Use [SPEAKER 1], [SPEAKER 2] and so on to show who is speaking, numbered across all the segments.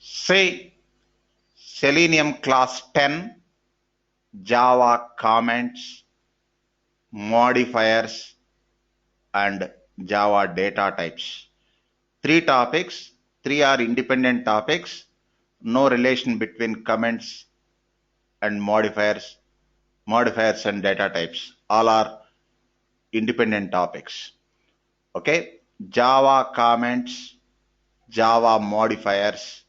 [SPEAKER 1] Say Selenium class 10, Java comments, modifiers, and Java data types. Three topics, three are independent topics, no relation between comments and modifiers and data types. All are independent topics. Okay, Java comments, Java modifiers,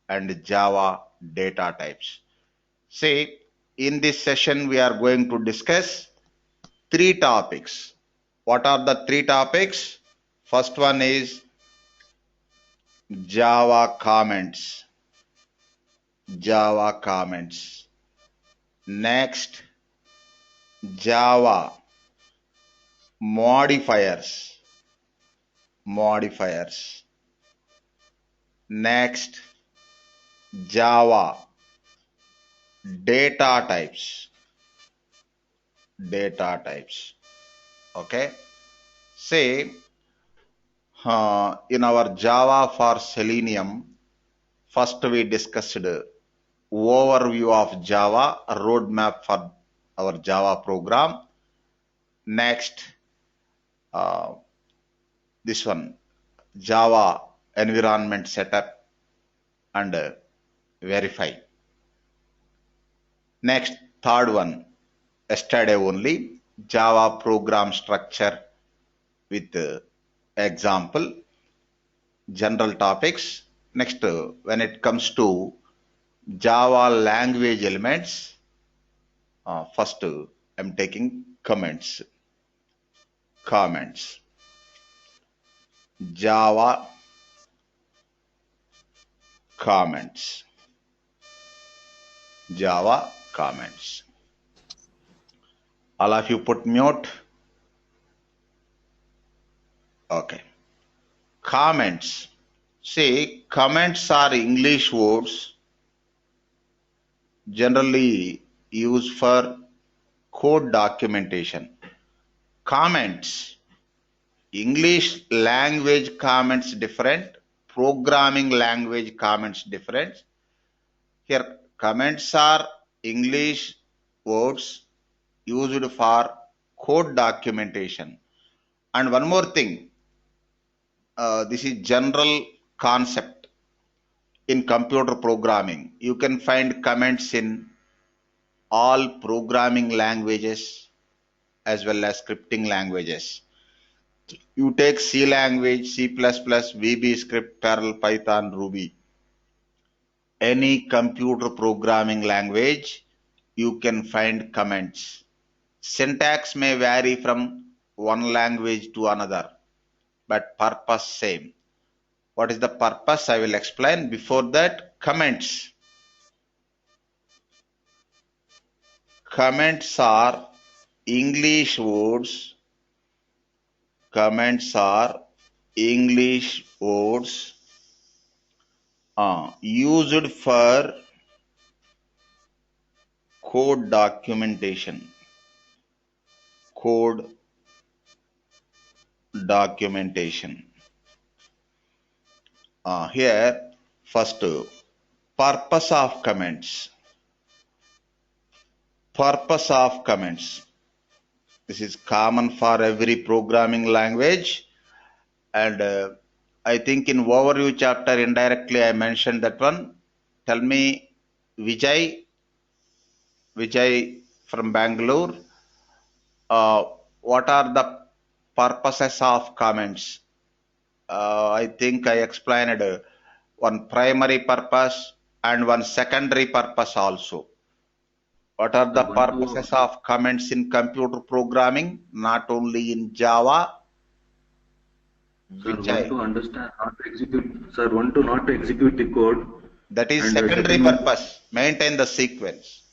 [SPEAKER 1] and Java data types. See, in this session, we are going to discuss three topics. What are the three topics? First one is Java comments. Java comments. Next, Java modifiers. Modifiers. Next, Java data types. Data types. Okay. Say, in our Java for Selenium, first we discussed overview of Java, a roadmap for our Java program. Next, this one, Java environment setup and verify. Next, third one, yesterday only, Java program structure with example, general topics. Next, when it comes to Java language elements, first I'm taking comments. Java comments. Java comments. All of you put mute. Okay. Comments. See, comments are English words generally used for code documentation. Comments. English language comments different. Programming language comments different. Here, comments are English words used for code documentation. And one more thing, this is general concept in computer programming. You can find comments in all programming languages as well as scripting languages. You take C language, C++, VB script, Perl, Python, Ruby. Any computer programming language, you can find comments. Syntax may vary from one language to another, but purpose same. What is the purpose? I will explain. Before that, comments. Comments are English words. Comments are English words used for code documentation. Code documentation. Here, first, purpose of comments. Purpose of comments. This is common for every programming language, and I think in overview chapter indirectly I mentioned that one. Tell me, Vijay from Bangalore, what are the purposes of comments? I think I explained one primary purpose and one secondary purpose also. What are the purposes of comments in computer programming, not only in Java?
[SPEAKER 2] Sir, want to understand, not to execute. Sir, want to not to execute the code.
[SPEAKER 1] That is secondary purpose. Maintain the sequence.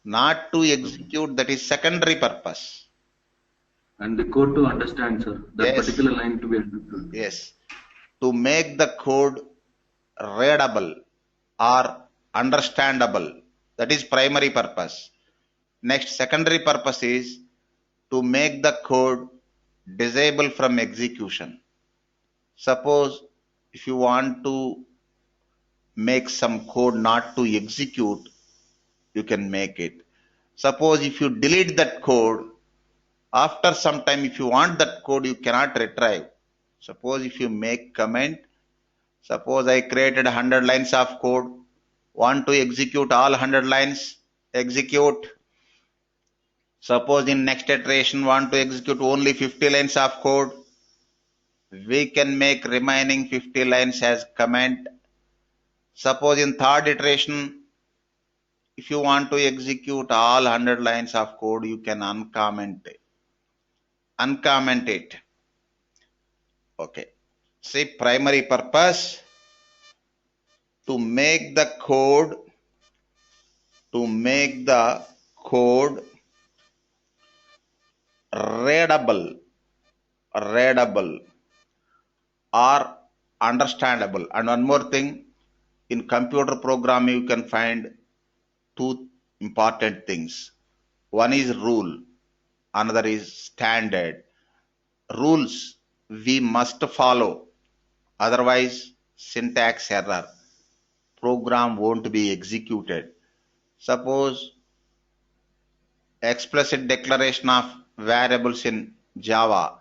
[SPEAKER 1] Not to execute, that is secondary purpose.
[SPEAKER 2] And the code to understand, sir. That particular line to be understood.
[SPEAKER 1] Yes. To make the code readable or understandable. That is primary purpose. Next, secondary purpose is to make the code disable from execution. Suppose if you want to make some code not to execute, you can make it. Suppose if you delete that code, after some time, if you want that code, you cannot retrieve. Suppose if you make comment, suppose I created 100 lines of code, want to execute all 100 lines, execute. Suppose in next iteration want to execute only 50 lines of code, we can make remaining 50 lines as comment. Suppose in third iteration, if you want to execute all 100 lines of code, you can uncomment it. Uncomment it. Okay. See, primary purpose to make the code readable, readable or understandable. And one more thing, in computer programming you can find two important things. One is rule, another is standard. Rules we must follow, otherwise syntax error, program won't be executed. Suppose explicit declaration of variables in Java.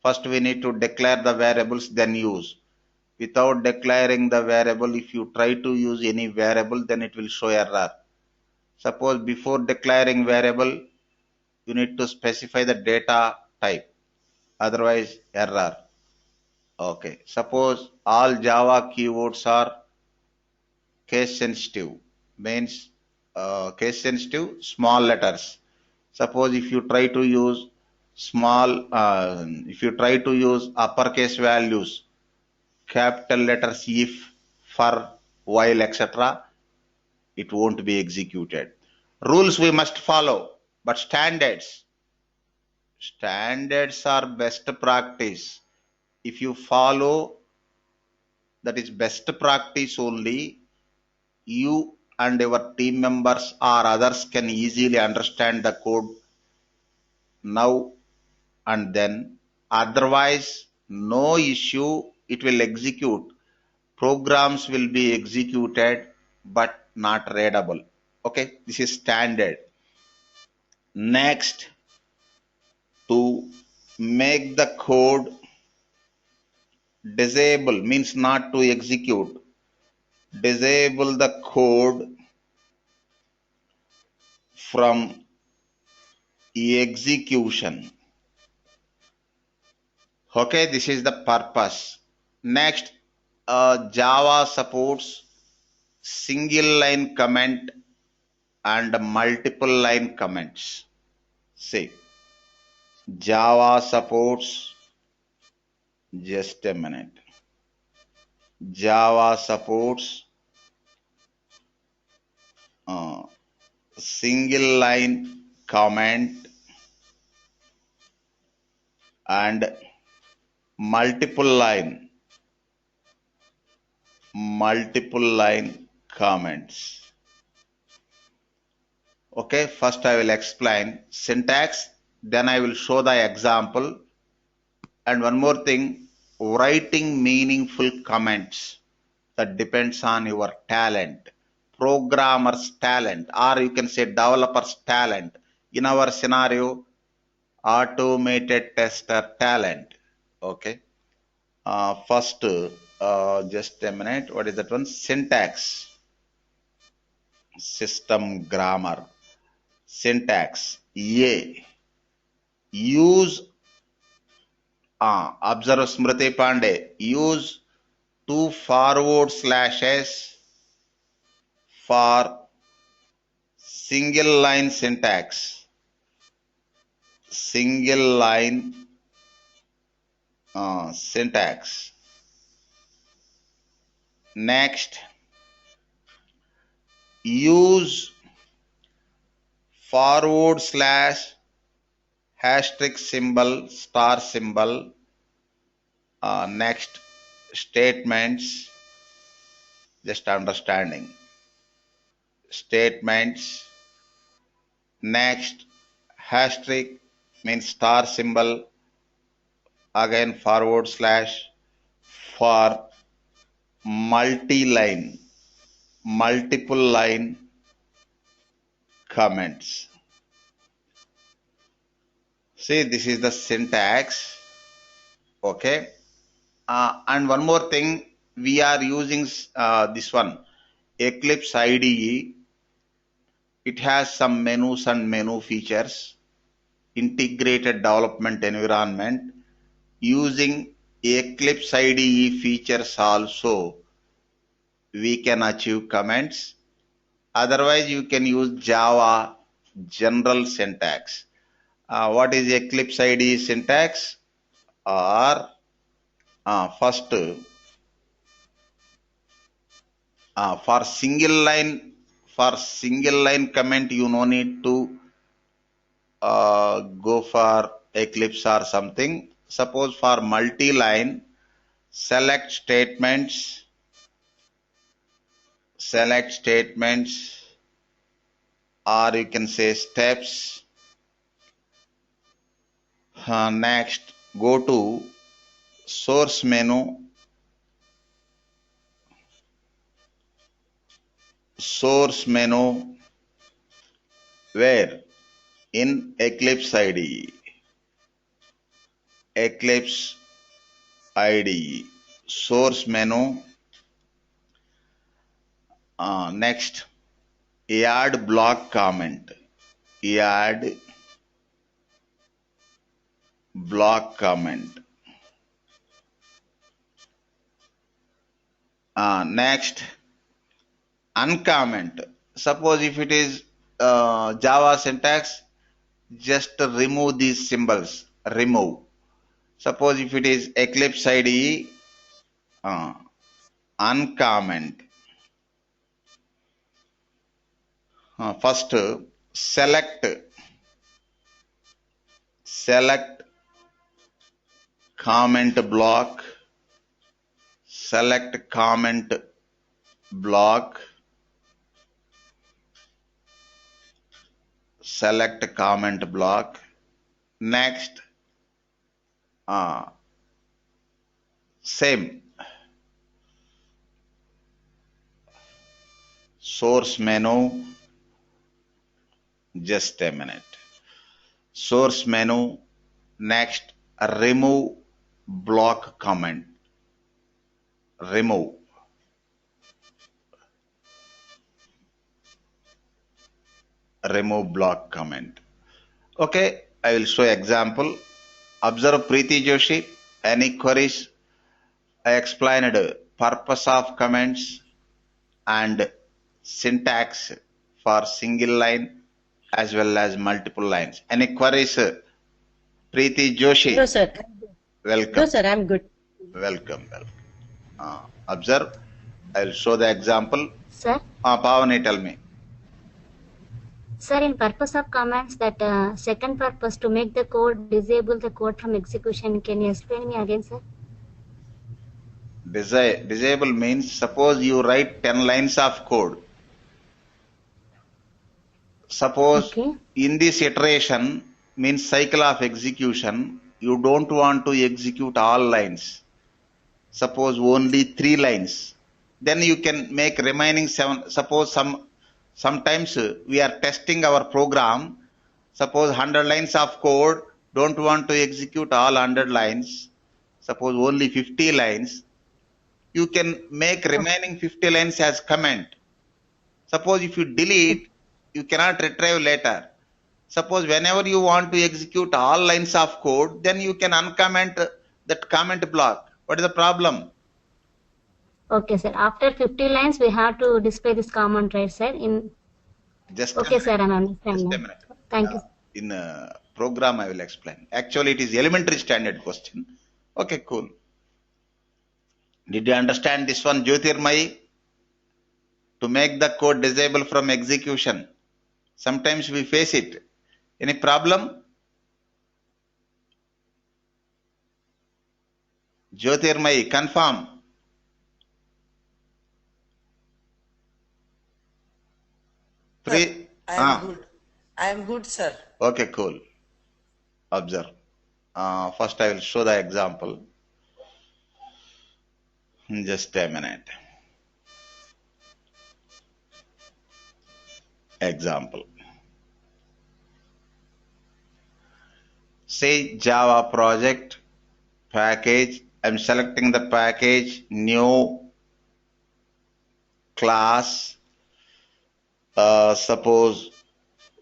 [SPEAKER 1] First we need to declare the variables, then use. Without declaring the variable, if you try to use any variable, then it will show error. Suppose before declaring variable, you need to specify the data type, otherwise error. Okay. Suppose all Java keywords are case sensitive, means case sensitive small letters. Suppose if you try to use if you try to use uppercase values, capital letters if, for, while, etc., it won't be executed. Rules we must follow, but standards are best practice. If you follow, that is best practice only, you and your team members or others can easily understand the code now and then. Otherwise, no issue, it will execute. Programs will be executed but not readable. Okay, this is standard. Next, to make the code disable, means not to execute. Disable the code from execution. Okay, this is the purpose. Next, Java supports single line comment and multiple line comments. See, Java supports, just a minute. Java supports single line comment and multiple line comments. Okay, first I will explain syntax, then I will show the example. And one more thing, writing meaningful comments, that depends on your talent, programmer's talent, or you can say developer's talent. In our scenario, automated tester talent. Okay. First, just a minute. What is that one? Syntax. System grammar. Syntax. A. Use. Observe Smriti Pandey. Use two forward slashes for single line syntax. Single line syntax. Next, use forward slash asterisk symbol, star symbol. Next, statements, just understanding. Statements. Next, asterisk means star symbol, again forward slash for multi-line. multiple line comments. See, this is the syntax. Okay. And one more thing, we are using this one, Eclipse IDE. It has some menus and menu features, integrated development environment. Using Eclipse IDE features also, we can achieve comments. Otherwise, you can use Java general syntax. What is Eclipse IDE syntax? Or first, for single line comment, you no need to go for Eclipse or something. Suppose for multi-line, select statements, or you can say steps. Next, go to source menu, where in Eclipse IDE, source menu. Next, add block comment. Next, uncomment. Suppose if it is Java syntax, just remove these symbols. Remove. Suppose if it is Eclipse IDE, uncomment. First, select comment block. Select comment block. Select comment block. Next, same source menu. Just a minute. Source menu. Next, remove block comment. Remove block comment. Okay, I will show example. Observe Preeti Joshi. Any queries? I explained purpose of comments and syntax for single line as well as multiple lines. Any queries? Preeti Joshi.
[SPEAKER 3] No, sir.
[SPEAKER 1] Welcome.
[SPEAKER 3] No, sir, I'm good.
[SPEAKER 1] Welcome. Observe. I will show the example.
[SPEAKER 4] Sir?
[SPEAKER 1] Pavani, tell me.
[SPEAKER 4] Sir, in purpose of commands, that second purpose to make the code, disable the code from execution, can you explain me again, sir?
[SPEAKER 1] Disable means, suppose you write 10 lines of code. Suppose in this iteration, means cycle of execution, you don't want to execute all lines. Suppose only 3 lines. Then you can make remaining 7. Suppose sometimes we are testing our program. Suppose 100 lines of code, don't want to execute all 100 lines. Suppose only 50 lines. You can make remaining 50 lines as comment. Suppose if you delete, you cannot retrieve later. Suppose whenever you want to execute all lines of code, then you can uncomment that comment block. What is the problem?
[SPEAKER 4] Okay, sir. After 50 lines, we have to display this comment, right, sir? Okay, sir, I'm understanding.
[SPEAKER 1] Just a minute.
[SPEAKER 4] Thank you.
[SPEAKER 1] In a program, I will explain. Actually, it is elementary standard question. Okay, cool. Did you understand this one, Jyotirmai? To make the code disable from execution. Sometimes we face it. Any problem? Jyotirmai, confirm.
[SPEAKER 5] Sir, I am good, sir.
[SPEAKER 1] Okay, cool. Observe. First, I will show the example. Just a minute. Example. Say Java project package. I'm selecting the package, new class, suppose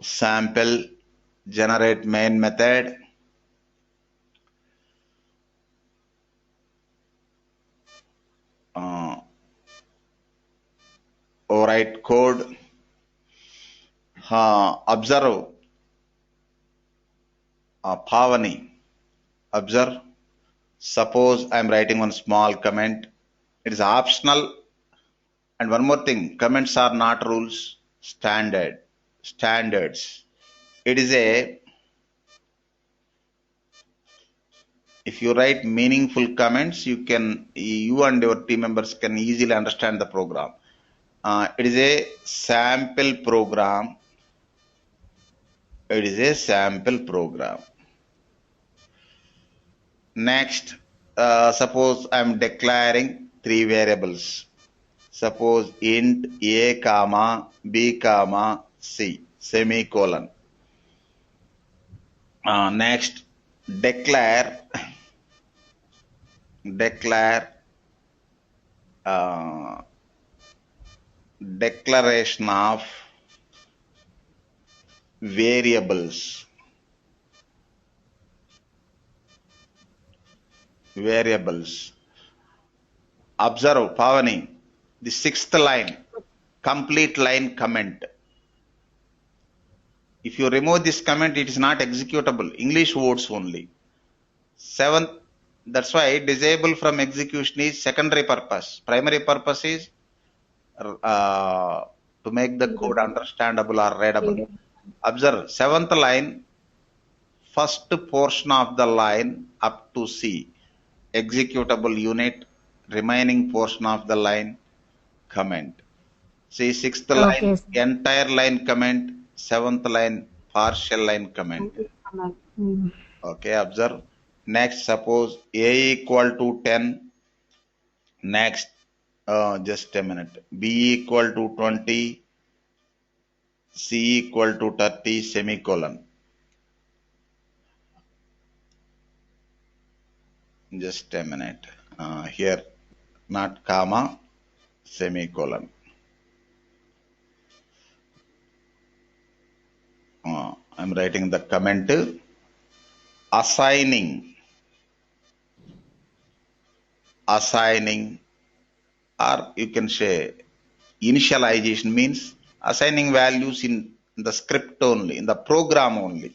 [SPEAKER 1] sample, generate main method. Overwrite code. Observe Pavani. Observe. Suppose I'm writing one small comment. It is optional. And one more thing, comments are not rules, standards. It is if you write meaningful comments, you and your team members can easily understand the program. It is a sample program. It is a sample program. Next, suppose I'm declaring three variables. Suppose int a comma b comma c semicolon. Next, declare declaration of variables. Observe Pavani, the sixth line, complete line comment. If you remove this comment, it is not executable. English words only. Seventh, that's why disable from execution is secondary purpose. Primary purpose is to make the code understandable or readable. Observe seventh line, first portion of the line up to C, executable unit, remaining portion of the line comment. See sixth line, entire line comment, seventh line, partial line comment. Okay, observe. Next, suppose A equal to 10. Next, just a minute. B equal to 20. C equal to 30, semicolon. Just a minute. Here, not comma, semicolon. I'm writing the comment. Assigning, or you can say initialization means assigning values in the script only, in the program only.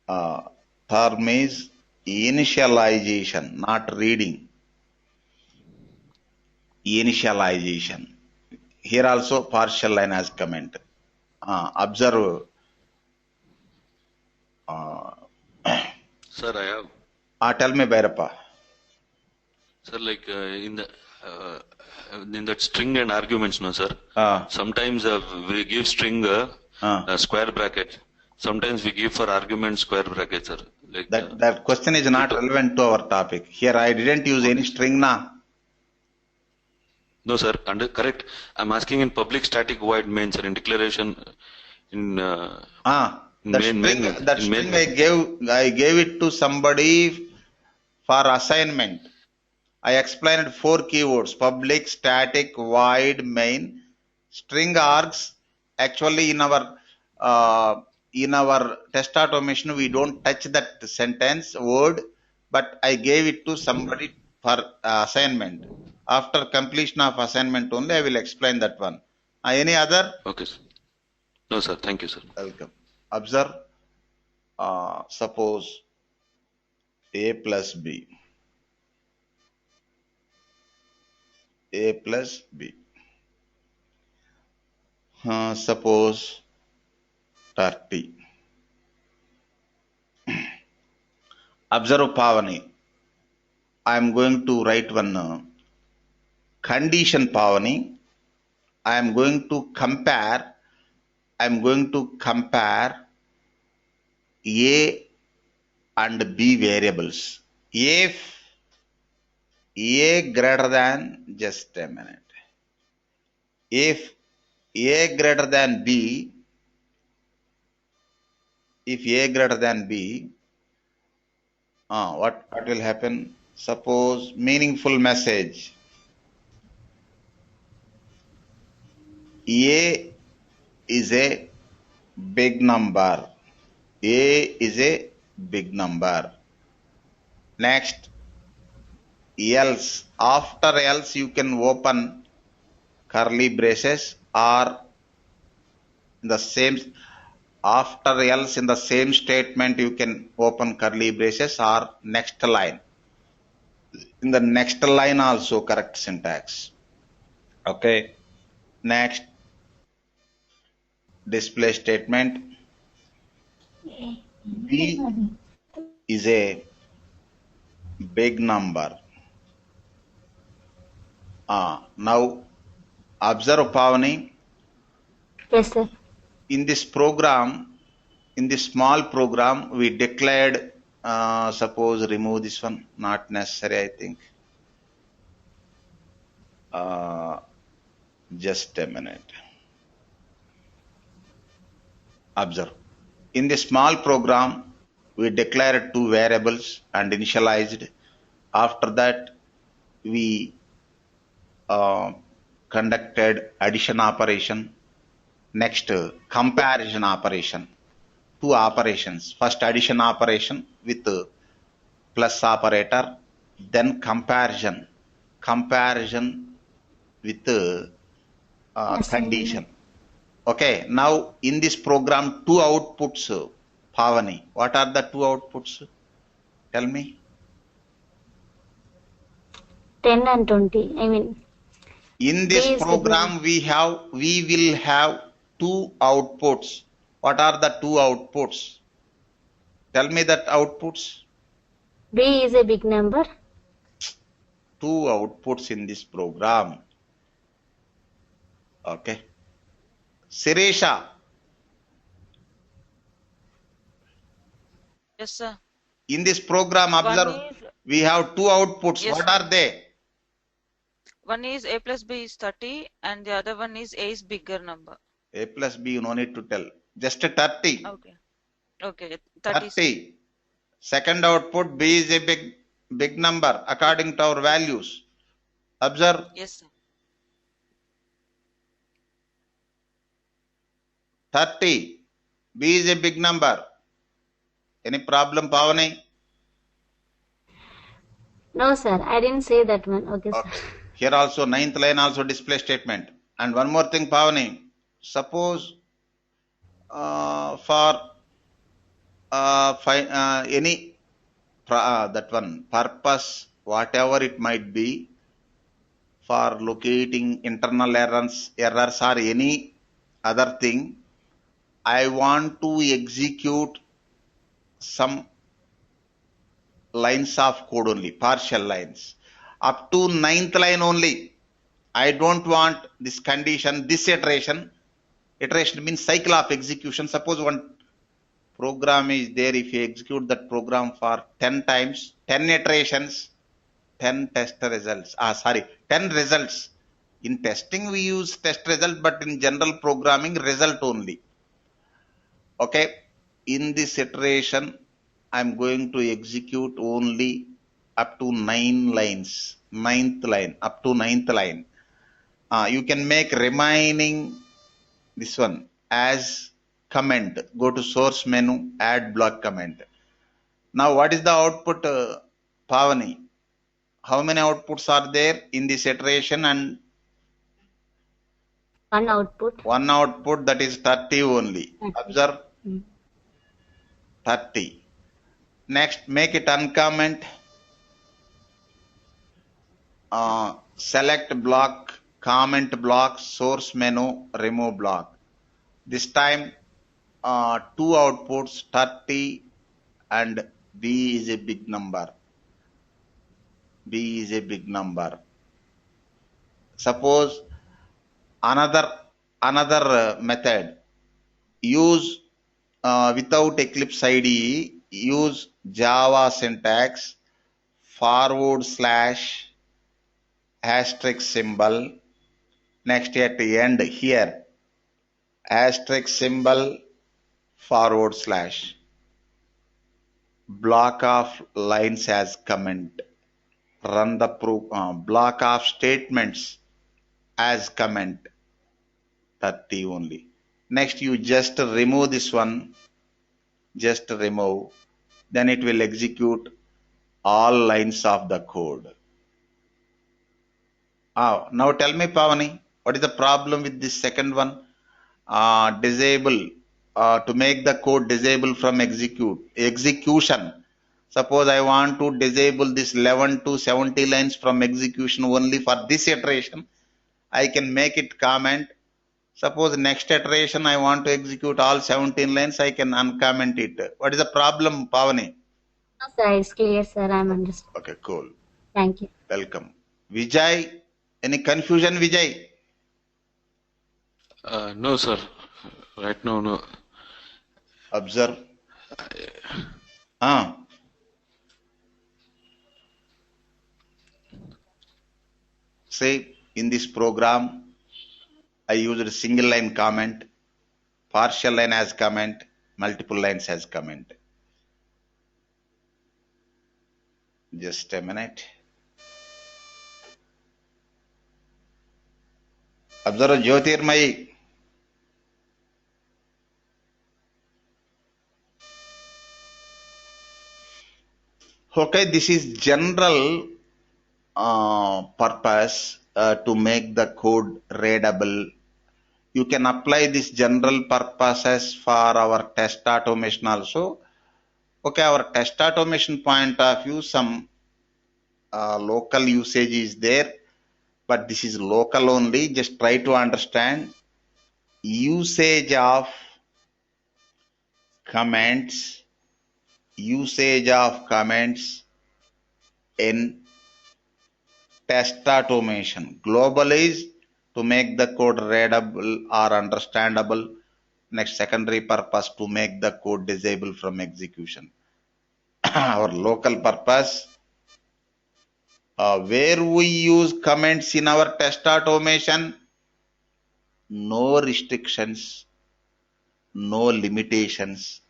[SPEAKER 1] Term is initialization, not reading. Initialization. Here also partial line has comment. Observe.
[SPEAKER 2] Sir, I have.
[SPEAKER 1] Tell me, Bhairappa.
[SPEAKER 2] Sir, like in that string and arguments, no, sir. Sometimes we give string square bracket. Sometimes we give for argument square bracket, sir. Like
[SPEAKER 1] that question is not relevant to our topic. Here I didn't use any string, na.
[SPEAKER 2] No, sir. Correct. I'm asking in public static void main, sir. In declaration, in
[SPEAKER 1] that string I gave it to somebody for assignment. I explained 4 keywords: public, static, void, main. String args. Actually, in our test automation, we don't touch that sentence word, but I gave it to somebody for assignment. After completion of assignment only, I will explain that one. Any other?
[SPEAKER 2] Okay, sir. No, sir. Thank you, sir.
[SPEAKER 1] Welcome. Observe. Suppose A plus B. A plus B. Suppose 30. Observe Pavani. I am going to write one condition, Pavani. I am going to compare A and B variables. If A greater than, just a minute. If A greater than B, if A greater than B, what will happen? Suppose meaningful message. A is a big number. A is a big number. Next, else. After else, you can open curly braces, or in the same, after else in the same statement you can open curly braces, or next line. In the next line also correct syntax. Okay. Next, display statement. B is a big number. Now observe, Pavani.
[SPEAKER 4] Yes, sir.
[SPEAKER 1] In this program, in this small program, we declared, suppose remove this one, not necessary, I think. Just a minute. Observe. In the small program, we declared two variables and initialized. After that, we conducted addition operation. Next, comparison operation. Two operations. First, addition operation with plus operator. Then comparison. Comparison with condition. Okay, now in this program, two outputs, Pavani. What are the two outputs? Tell me.
[SPEAKER 4] 10 and 20. I mean,
[SPEAKER 1] in this program, we will have two outputs. What are the two outputs? Tell me that outputs.
[SPEAKER 4] B is a big number.
[SPEAKER 1] Two outputs in this program. Okay. Siresha.
[SPEAKER 3] Yes, sir.
[SPEAKER 1] In this program, observe, we have two outputs. Yes, what are they?
[SPEAKER 3] One is A plus B is 30 and the other one is A is bigger number.
[SPEAKER 1] A plus B, you no need to tell. Just 30.
[SPEAKER 3] Okay. Okay.
[SPEAKER 1] 30. Second output, B is a big number according to our values. Observe.
[SPEAKER 3] Yes, sir.
[SPEAKER 1] 30. B is a big number. Any problem, Pavani?
[SPEAKER 4] No, sir. I didn't say that one. Okay, sir.
[SPEAKER 1] Here also, ninth line also display statement. And one more thing, Pavani. Suppose for any that one purpose, whatever it might be, for locating internal errors or any other thing, I want to execute some lines of code only, partial lines. Up to ninth line only. I don't want this condition, this iteration. Iteration means cycle of execution. Suppose one program is there, if you execute that program for 10 times, 10 iterations, 10 test results. 10 results. In testing, we use test result, but in general programming, result only. Okay. In this iteration, I'm going to execute only up to 9 lines. Ninth line, up to ninth line. You can make remaining this one as comment. Go to source menu, add block comment. Now, what is the output, Pavani? How many outputs are there in this iteration? And
[SPEAKER 4] one output.
[SPEAKER 1] One output, that is 30 only. 30. Observe. 30. Next, make it uncomment. Select block, comment block, source menu, remove block. This time, two outputs, 30 and B is a big number. B is a big number. Suppose another method. Use without Eclipse IDE, use Java syntax /* symbol. Next at the end here, asterisk symbol forward slash block of lines as comment, run the block of statements as comment, 30 only. Next you just remove this one, just remove, then it will execute all lines of the code. Now tell me, Pavani, what is the problem with this second one? Disable, to make the code disable from execution. Suppose I want to disable this 11 to 70 lines from execution only for this iteration. I can make it comment. Suppose next iteration I want to execute all 17 lines, I can uncomment it. What is the problem, Pavani?
[SPEAKER 4] No, sir, it's clear, sir. I'm understood.
[SPEAKER 1] Okay, cool.
[SPEAKER 4] Thank you.
[SPEAKER 1] Welcome. Vijay, any confusion, Vijay?
[SPEAKER 2] No, sir. Right now, no.
[SPEAKER 1] Observe. Say, in this program, I used a single line comment, partial line as comment, multiple lines as comment. Just a minute. Observe Jyotirmayi. Okay, this is general purpose to make the code readable. You can apply this general purposes for our test automation also. Okay, our test automation point of view, some local usage is there, but this is local only. Just try to understand usage of comments, in test automation. Global is to make the code readable or understandable. Next, secondary purpose to make the code disable from execution. Our local purpose, where we use comments in our test automation, no restrictions, no limitations.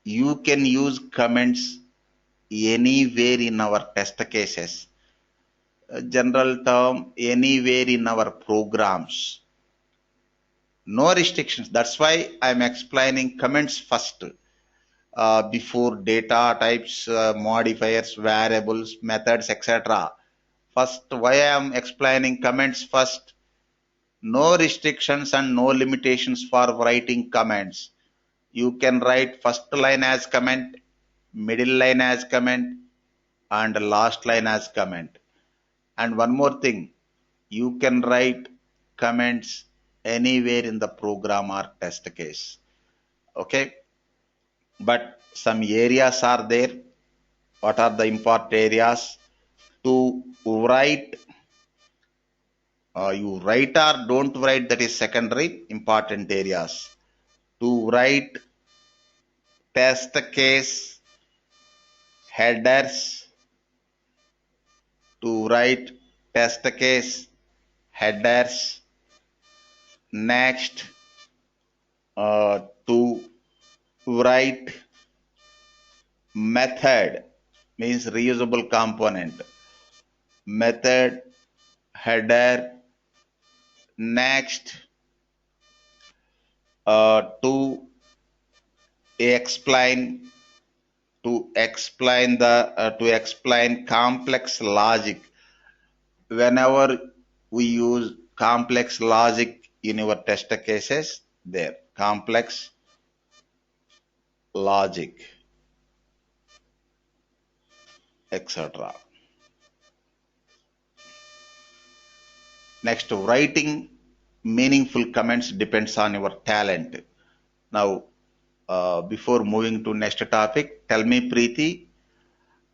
[SPEAKER 1] You can use comments anywhere in our test cases. General term, anywhere in our programs. No restrictions. That's why I'm explaining comments first. Before data types, modifiers, variables, methods, etc. First, why I am explaining comments first? No restrictions and no limitations for writing comments. You can write first line as comment, middle line as comment, and last line as comment. And one more thing, you can write comments anywhere in the program or test case. Okay, but some areas are there. What are the important areas? To write, you write or don't write, that is secondary. Important areas. To write test case headers, to write test case headers. Next, to write method, means reusable component, method header. Next, to explain complex logic. Whenever we use complex logic in our test cases, there complex logic, etc. Next, writing meaningful comments depends on your talent. Now, before moving to next topic, tell me, Preeti,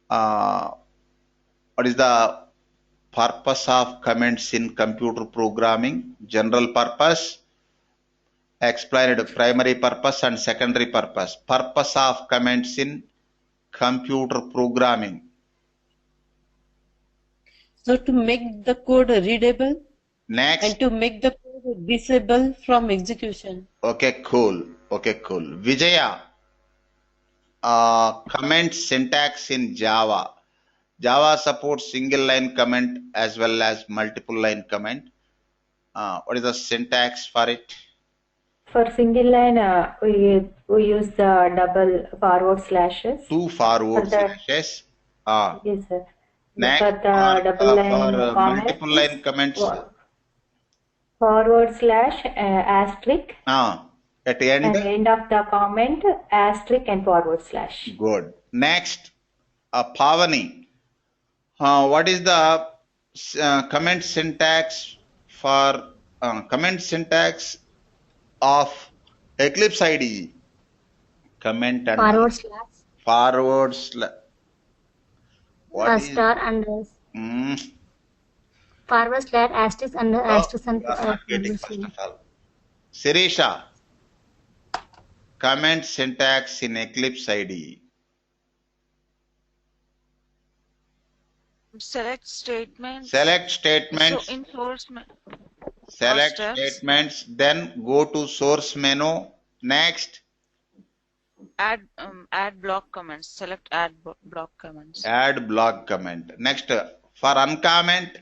[SPEAKER 1] what is the purpose of comments in computer programming? General purpose, explained primary purpose and secondary purpose. Purpose of comments in computer programming.
[SPEAKER 6] So to make the code readable.
[SPEAKER 1] Next.
[SPEAKER 6] And to make the code disable from execution.
[SPEAKER 1] Okay, cool. Okay, cool. Vijaya, comment syntax in Java. Java supports single line comment as well as multiple line comment. What is the syntax for it?
[SPEAKER 7] For single line, we use the double forward slashes.
[SPEAKER 1] Two forward slashes.
[SPEAKER 7] Yes, sir.
[SPEAKER 1] Next,
[SPEAKER 7] For the double line
[SPEAKER 1] for multiple line comments.
[SPEAKER 7] Forward slash asterisk.
[SPEAKER 1] At the end.
[SPEAKER 7] And end of the comment asterisk and forward slash.
[SPEAKER 1] Good. Next, Pavani. What is the comment syntax for comment syntax of Eclipse IDE? Comment and
[SPEAKER 4] forward slash.
[SPEAKER 1] Forward slash. What is
[SPEAKER 4] star and forward slash asterisk and asterisk and
[SPEAKER 1] first of all. Sirisha, comment syntax in Eclipse IDE.
[SPEAKER 3] Select statements.
[SPEAKER 1] Select statements.
[SPEAKER 3] So in source
[SPEAKER 1] select statements, then go to source menu. Next.
[SPEAKER 3] Add block comments. Select add block comments.
[SPEAKER 1] Add block comment. Next, for uncomment.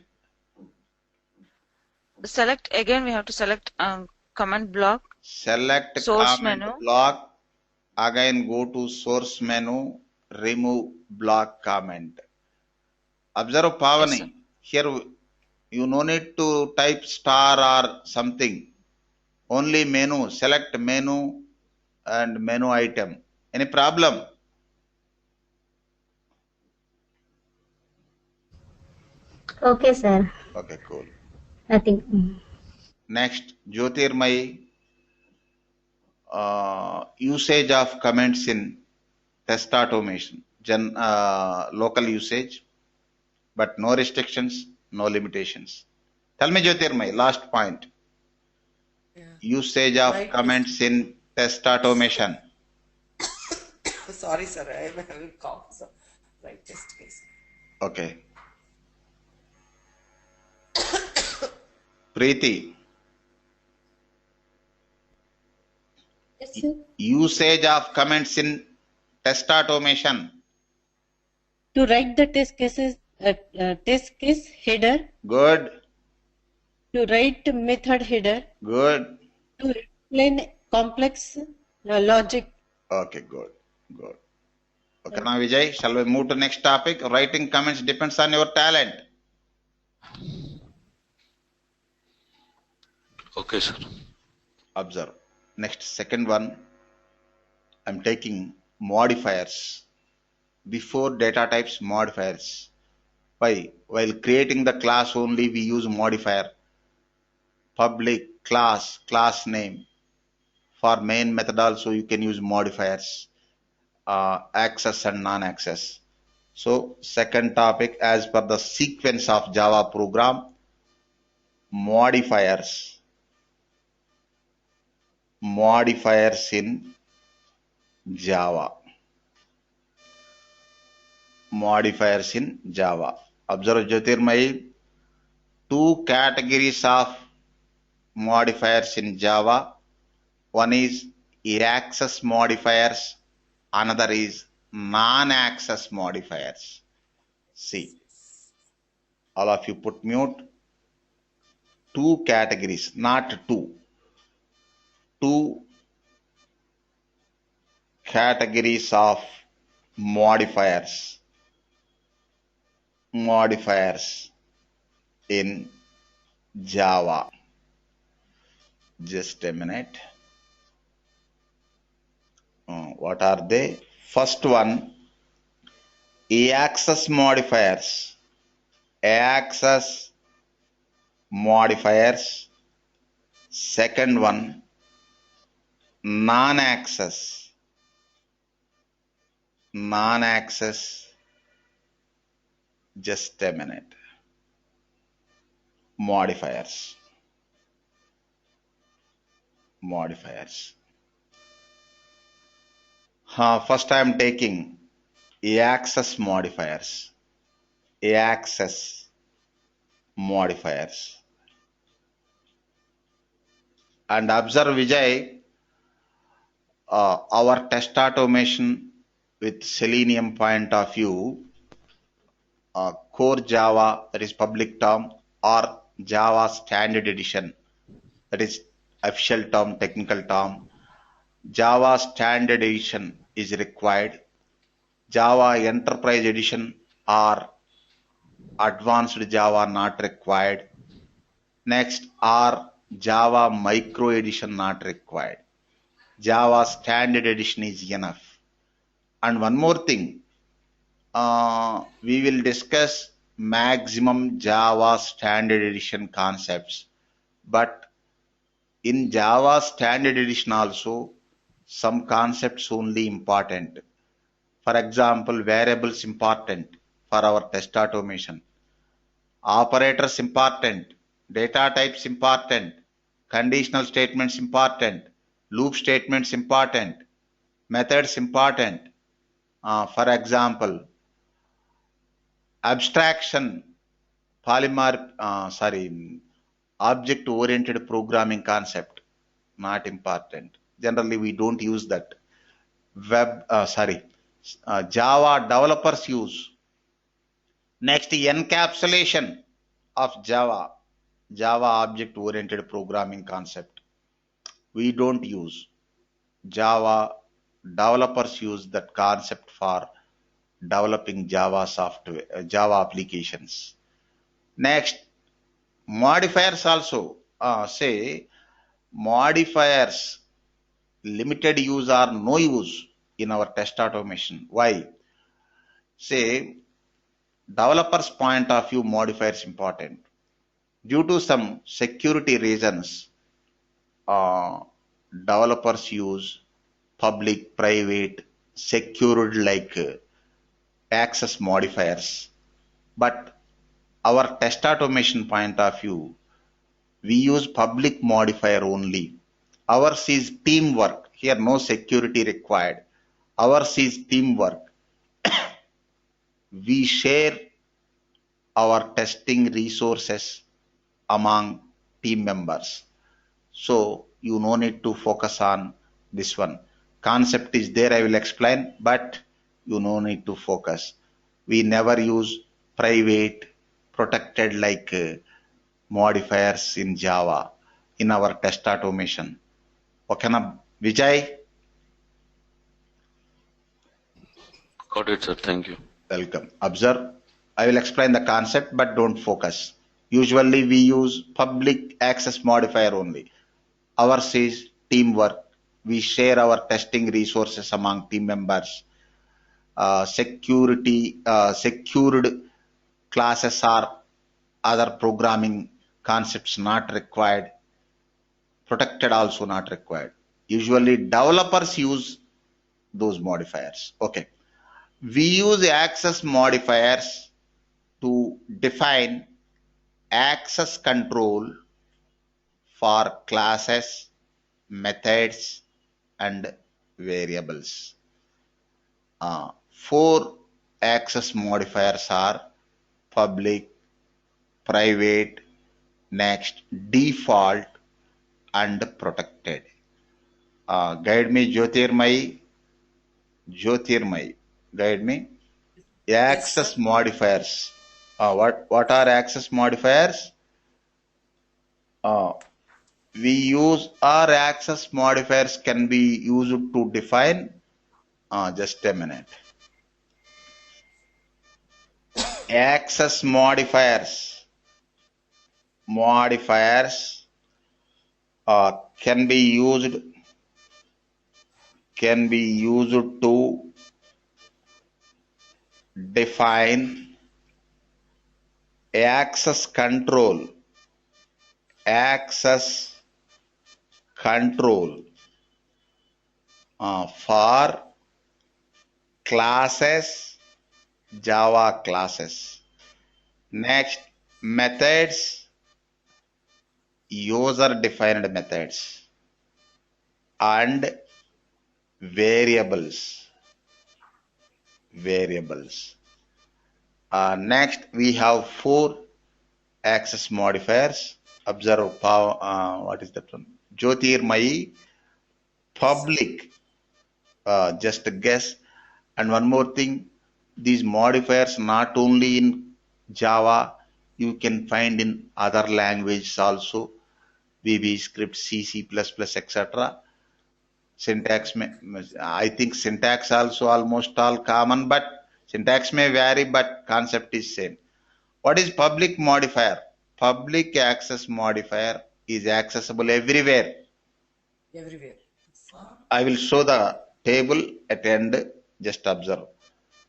[SPEAKER 3] Select again. We have to select comment block.
[SPEAKER 1] Select
[SPEAKER 3] source
[SPEAKER 1] comment
[SPEAKER 3] menu.
[SPEAKER 1] block. Again, go to source menu. Remove block comment. Observe Pavani.
[SPEAKER 3] Yes,
[SPEAKER 1] here you no need to type star or something. Only menu. Select menu and menu item. Any problem?
[SPEAKER 4] Okay, sir.
[SPEAKER 1] Okay, cool.
[SPEAKER 4] Nothing.
[SPEAKER 1] Next, Jyotirmai, usage of comments in test automation, local usage, but no restrictions, no limitations. Tell me, Jyotirmai, last point. Yeah. Usage of comments in test automation.
[SPEAKER 5] Sorry, sir, I am having cough. So, right, test case.
[SPEAKER 1] Okay. Preeti.
[SPEAKER 6] Yes, sir.
[SPEAKER 1] Usage of comments in test automation.
[SPEAKER 6] To write the test case header.
[SPEAKER 1] Good.
[SPEAKER 6] To write method header.
[SPEAKER 1] Good.
[SPEAKER 6] To explain complex logic.
[SPEAKER 1] Okay, good. Good. Okay, now Vijay, shall we move to next topic? Writing comments depends on your talent.
[SPEAKER 2] Okay, sir.
[SPEAKER 1] Observe. Next, second one. I'm taking modifiers. Before data types, modifiers. Why? While creating the class only, we use modifier. Public, class, class name. For main method also, you can use modifiers. Access and non-access. So, second topic, as per the sequence of Java program, modifiers. Modifiers in Java. Modifiers in Java. Observe Jyotirmai, two categories of modifiers in Java. One is access modifiers, another is non-access modifiers. See, all of you put mute. Two categories, not two. Two categories of modifiers. Modifiers in Java. Just a minute. What are they? First one, access modifiers. Access modifiers. Second one, non-access. Non-access. Just a minute. Modifiers. Modifiers. First I am taking access modifiers. Access modifiers. And observe, Vijay, our test automation with Selenium point of view, core Java, that is public term, or Java standard edition, that is official term, technical term. Java standard edition is required. Java enterprise edition or advanced Java not required. Next are Java micro edition not required. Java standard edition is enough. And one more thing, we will discuss maximum Java standard edition concepts. But in Java standard edition also, some concepts only important. For example, variables important for our test automation. Operators important, data types important, conditional statements important, loop statements important, methods important. For example, abstraction, object oriented programming concept, not important. Generally, we don't use that. Java developers use. Next, encapsulation of Java object oriented programming concept. We don't use. Java developers use that concept for developing Java software, Java applications. Next, modifiers also. Say modifiers, limited use or no use in our test automation. Why? Say developers point of view, modifiers important. Due to some security reasons, developers use public, private, secured like access modifiers. But our test automation point of view, we use public modifier only. Ours is teamwork. Here no security required. Ours is teamwork. We share our testing resources among team members. So you no need to focus on this one. Concept is there, I will explain, but you no need to focus. We never use private, protected like modifiers in Java in our test automation. Okay, na Vijay?
[SPEAKER 2] Got it, sir. Thank you.
[SPEAKER 1] Welcome. Observe. I will explain the concept, but don't focus. Usually we use public access modifier only. Ours is teamwork. We share our testing resources among team members. Secured classes or other programming concepts not required. Protected also not required. Usually developers use those modifiers. Okay. We use access modifiers to define access control for classes, methods, and variables. 4 access modifiers are public, private, next default, and protected. Guide me, Jyotirmai. Guide me. Access modifiers. What are access modifiers? We use our access modifiers can be used to define. Just a minute. Access modifiers can be used to define access control for classes, Java classes. Next, methods, user defined methods, and variables. Next, we have 4 access modifiers. Observe what is that one? Jyotirmayi, public, just a guess. And one more thing, these modifiers not only in Java, you can find in other languages also, VB script, C, C++, etc. Syntax, I think syntax also almost all common, but syntax may vary, but concept is same. What is public modifier? Public access modifier is accessible everywhere.
[SPEAKER 5] Everywhere.
[SPEAKER 1] I will show the table at end. Just observe.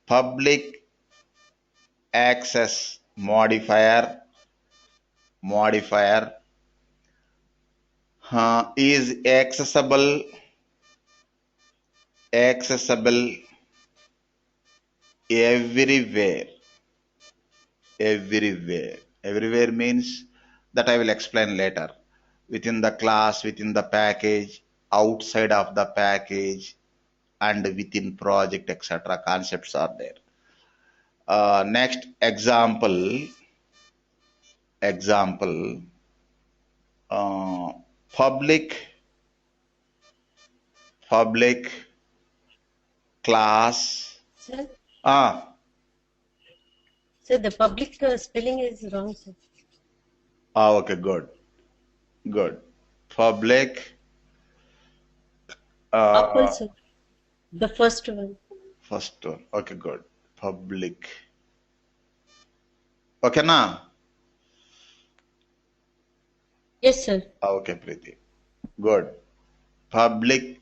[SPEAKER 1] Public access modifier is accessible everywhere. Everywhere means that I will explain later. Within the class, within the package, outside of the package, and within project, etc. Concepts are there. Next example, public class.
[SPEAKER 6] Sir,
[SPEAKER 1] Ah,
[SPEAKER 6] sir, the public spelling is wrong, sir.
[SPEAKER 1] okay, good. Public.
[SPEAKER 6] Up also. The first one.
[SPEAKER 1] First one. Okay, good. Public. Okay, na?
[SPEAKER 6] Yes, sir.
[SPEAKER 1] Okay, Preeti. Good. Public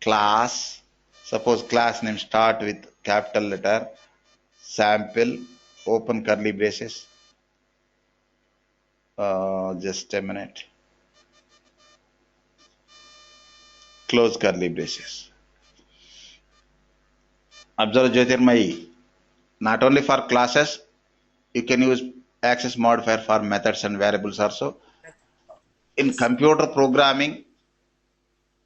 [SPEAKER 1] class. Suppose class name start with capital letter. Sample. Open curly braces. Just a minute. Close curly braces. Observe Jyotirmayi. Not only for classes, you can use access modifier for methods and variables also. In computer programming,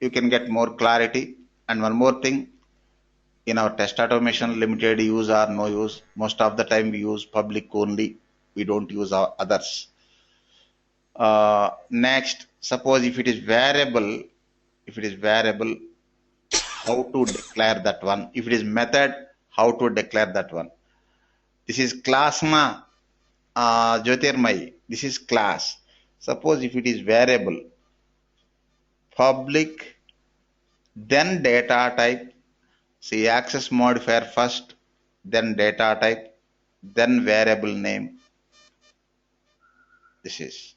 [SPEAKER 1] you can get more clarity. And one more thing, in our test automation, limited use or no use, most of the time we use public only. We don't use our others. Next, suppose if it is variable, how to declare that one? If it is method, how to declare that one? This is class na, Jyotirmayi. This is class. Suppose if it is variable, public, then data type. See, access modifier first, then data type, then variable name. This is.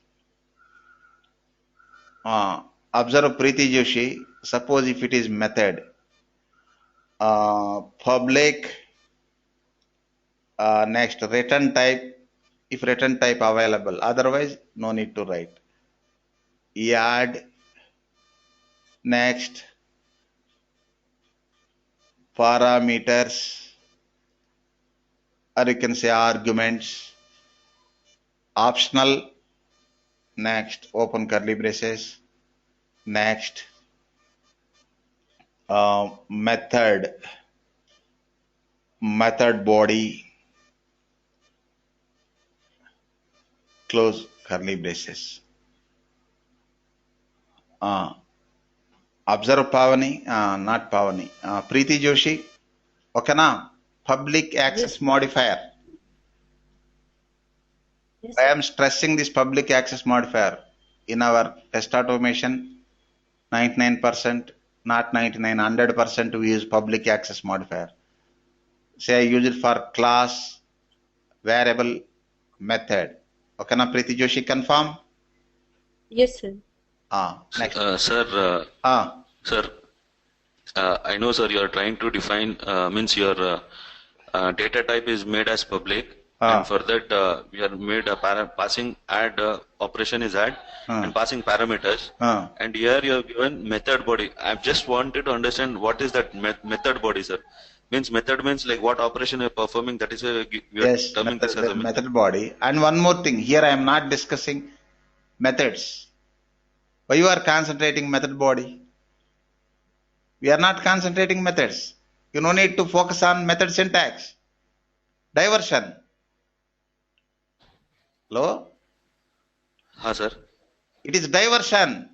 [SPEAKER 1] Observe Preeti Joshi. Suppose if it is method, public, next return type, if return type available, otherwise no need to write. Add, next parameters, or you can say arguments, optional, next open curly braces, next method body, close curly braces. Observe Pavani, not Pavani, Preeti Joshi. Okay, na? Public access modifier.
[SPEAKER 6] Yes,
[SPEAKER 1] I am stressing this public access modifier. In our test automation, 99%, not 99, 100% we use public access modifier. Say I use it for class, variable, method. Okay, na Preeti Joshi, confirm?
[SPEAKER 6] Yes, sir.
[SPEAKER 1] Next.
[SPEAKER 2] Sir, I know, sir, you are trying to define, means your data type is made as public. And for that, we are made a passing add operation is add and passing parameters. And here you have given method body. I just wanted to understand what is that method body, sir. Means method means like what operation you are performing. That is a
[SPEAKER 1] yes,
[SPEAKER 2] terming this as a
[SPEAKER 1] method body. And one more thing, here I am not discussing methods. Why you are concentrating method body? We are not concentrating methods. You no need to focus on method syntax. Diversion. Hello?
[SPEAKER 2] Sir.
[SPEAKER 1] It is diversion.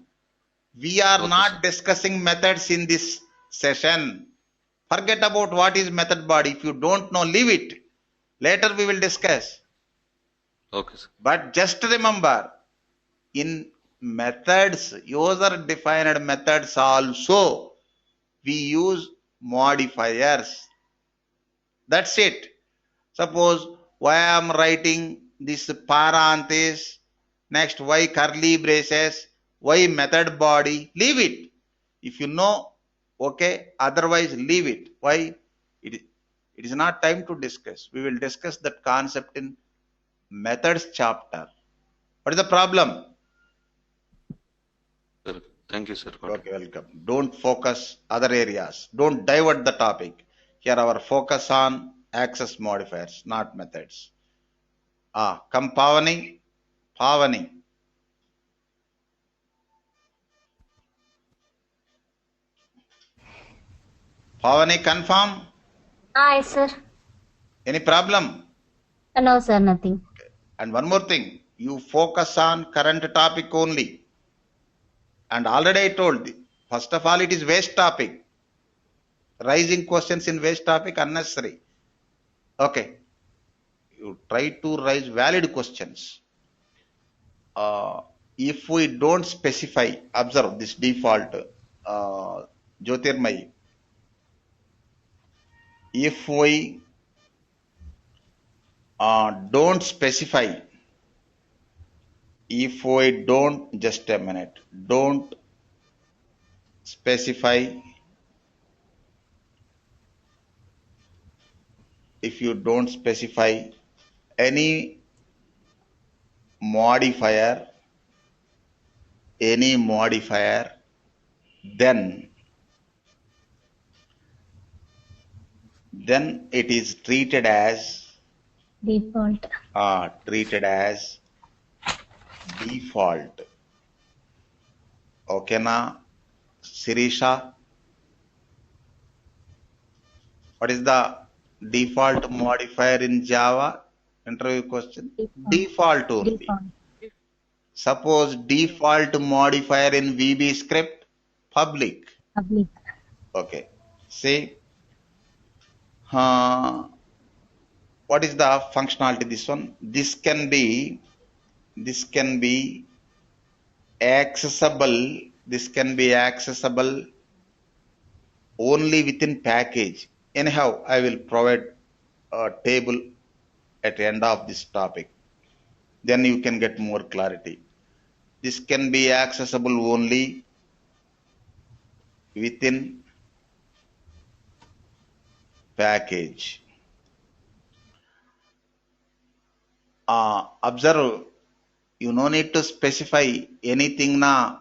[SPEAKER 1] We are
[SPEAKER 2] Okay,
[SPEAKER 1] not
[SPEAKER 2] sir.
[SPEAKER 1] discussing methods in this session. Forget about what is method body. If you don't know, leave it. Later we will discuss.
[SPEAKER 2] Okay, sir.
[SPEAKER 1] But just remember, in methods, user defined methods also, we use modifiers. That's it. Suppose why I am writing this parenthesis, next why curly braces, why method body, leave it. If you know, okay, otherwise leave it. Why? It is not time to discuss. We will discuss that concept in methods chapter. What is the problem?
[SPEAKER 2] Sir, thank you, sir. Got it.
[SPEAKER 1] Okay, welcome. Don't focus other areas. Don't divert the topic. Here our focus on access modifiers, not methods. Come Pavani. Pavani. Pavani, confirm?
[SPEAKER 4] Hi, sir.
[SPEAKER 1] Any problem?
[SPEAKER 4] No, sir, nothing.
[SPEAKER 1] And one more thing, you focus on current topic only. And already I told you, first of all, it is waste topic. Rising questions in waste topic unnecessary. Okay, you try to raise valid questions. If we don't specify, observe this default, Jyotirmay. If we don't specify, if we don't, just a minute, don't specify, if you don't specify any modifier, then it is treated as
[SPEAKER 4] Default.
[SPEAKER 1] Default. Okay na, Sirisha? What is the default modifier in Java? Interview question. Default only.
[SPEAKER 4] Default.
[SPEAKER 1] Suppose default modifier in VB script, public.
[SPEAKER 4] Public.
[SPEAKER 1] Okay. See, what is the functionality? This one. This can be accessible. This can be accessible only within package. Anyhow, I will provide a table at the end of this topic. Then you can get more clarity. This can be accessible only within package. Observe, you no need to specify anything na,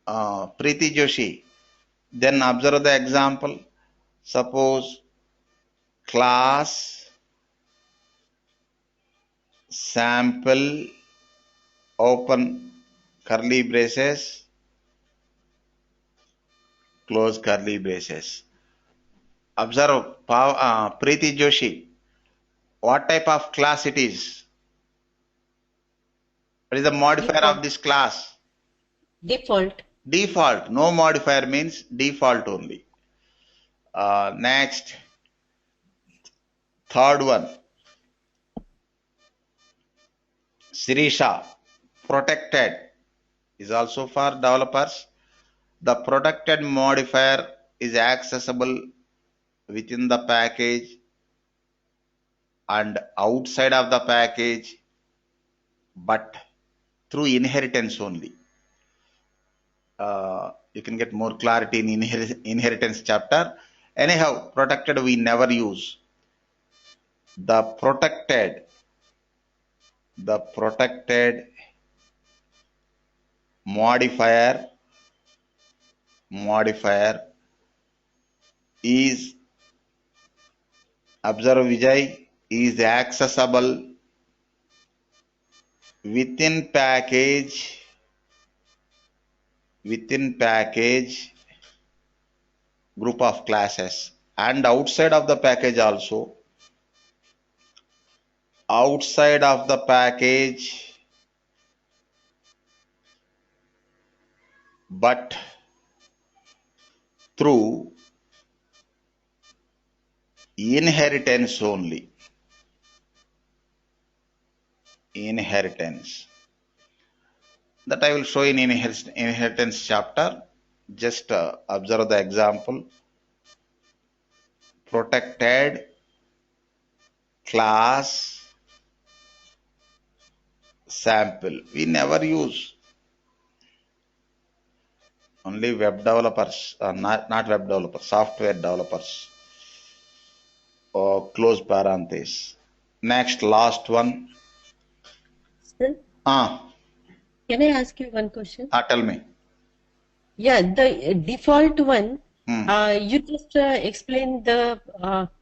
[SPEAKER 1] Preeti Joshi. Then observe the example. Suppose class sample open curly braces, close curly braces. Observe, Preeti Joshi, what type of class it is? What is the modifier
[SPEAKER 6] Default.
[SPEAKER 1] of this class?
[SPEAKER 6] Default.
[SPEAKER 1] Default. No modifier means default only. Next, third one. Sirisha, protected is also for developers. The protected modifier is accessible within the package and outside of the package, but through inheritance only. You can get more clarity in inheritance chapter. Anyhow, protected we never use. The protected modifier is, observe Vijay, is accessible within package group of classes and outside of the package also. Outside of the package but through inheritance only. Inheritance. That I will show in inheritance chapter. Just observe the example. Protected class sample. We never use. Only web developers, not web developers, software developers. Close parenthesis. Next, last one.
[SPEAKER 6] Sir, can I ask you one question?
[SPEAKER 1] Tell me.
[SPEAKER 6] Yeah, the default one,
[SPEAKER 1] Hmm.
[SPEAKER 6] you just explained the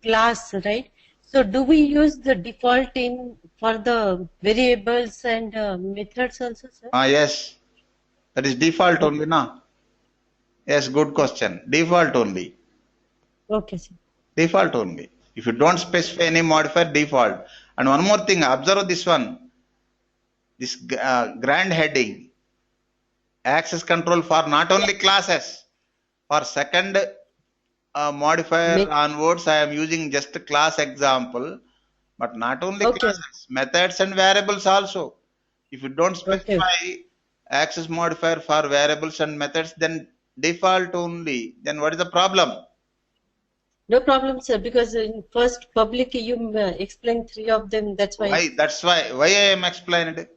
[SPEAKER 6] class, right? So do we use the default in for the variables and methods also, sir?
[SPEAKER 1] Yes. That is default only, na? Yes, good question. Default only.
[SPEAKER 6] Okay, sir.
[SPEAKER 1] Default only. If you don't specify any modifier, default. And one more thing, observe this one. This grand heading. Access control for not only classes. For second modifier onwards, I am using just a class example. But not only classes, methods and variables also. If you don't specify access modifier for variables and methods, then default only. Then what is the problem?
[SPEAKER 6] No problem, sir, because in first public you explained three of them. That's why.
[SPEAKER 1] Why? That's why I am explained.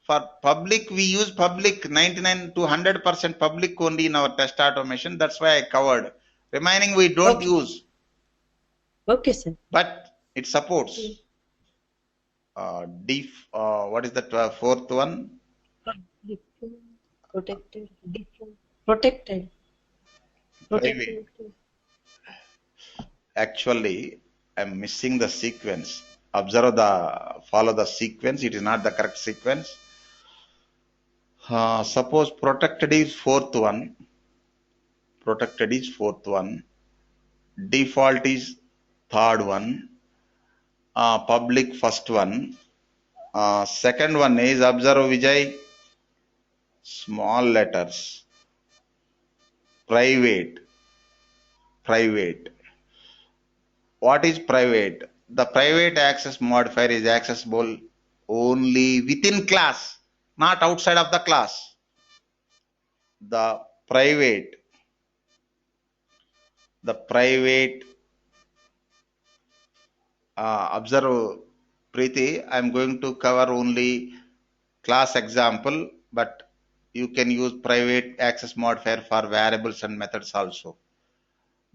[SPEAKER 1] For public, we use public 99 to 100% public only in our test automation. That's why I covered. Remaining we don't use.
[SPEAKER 6] Okay, sir.
[SPEAKER 1] But it supports. What is the fourth one?
[SPEAKER 6] Protected. Protected.
[SPEAKER 1] Private. Actually, I'm missing the sequence. Follow the sequence. It is not the correct sequence. Suppose protected is fourth one. Protected is fourth one. Default is third one. Public first one. Second one is observe Vijay. Small letters. Private. Private. What is private? The private access modifier is accessible only within class, not outside of the class. The private observe Preeti, I am going to cover only class example, but you can use private access modifier for variables and methods also.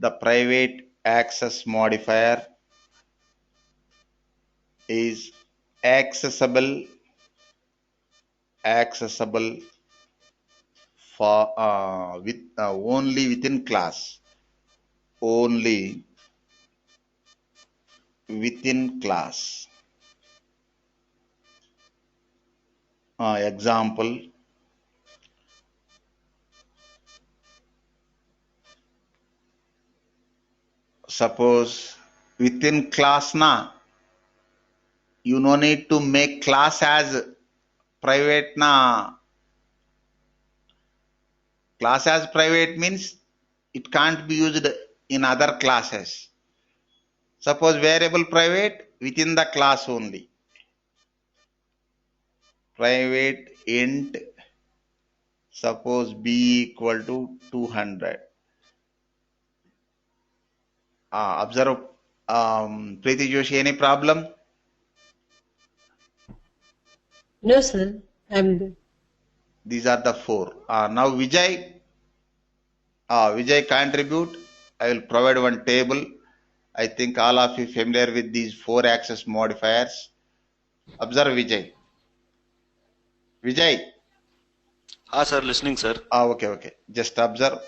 [SPEAKER 1] The private access modifier is accessible for with only within class, only within class. Example, suppose within class na, you no need to make class as private na. Class as private means it can't be used in other classes. Suppose variable private within the class only. Private int, suppose b equal to 200. Observe, Preeti Joshi, any problem?
[SPEAKER 6] No, sir. I'm good.
[SPEAKER 1] These are the four. Now Vijay contribute. I will provide one table. I think all of you familiar with these four access modifiers. Observe Vijay. Vijay.
[SPEAKER 2] Sir, listening, sir.
[SPEAKER 1] Okay. Just observe.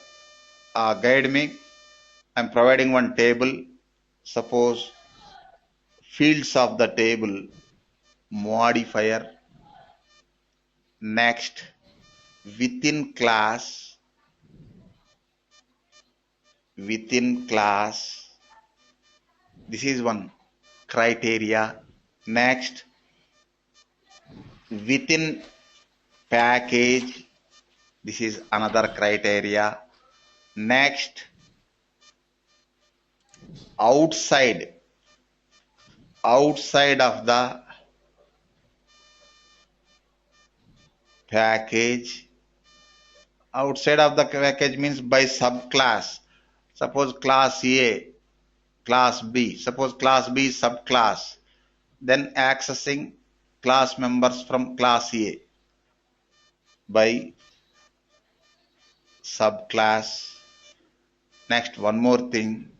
[SPEAKER 1] Guide me. I'm providing one table. Suppose fields of the table, modifier. Next, within class, this is one criteria. Next, within package, This is another criteria. Next, outside of the package. Outside of the package means by subclass. Suppose class A, class B. Suppose class B is subclass. Then accessing class members from class A by subclass. Next, one more thing.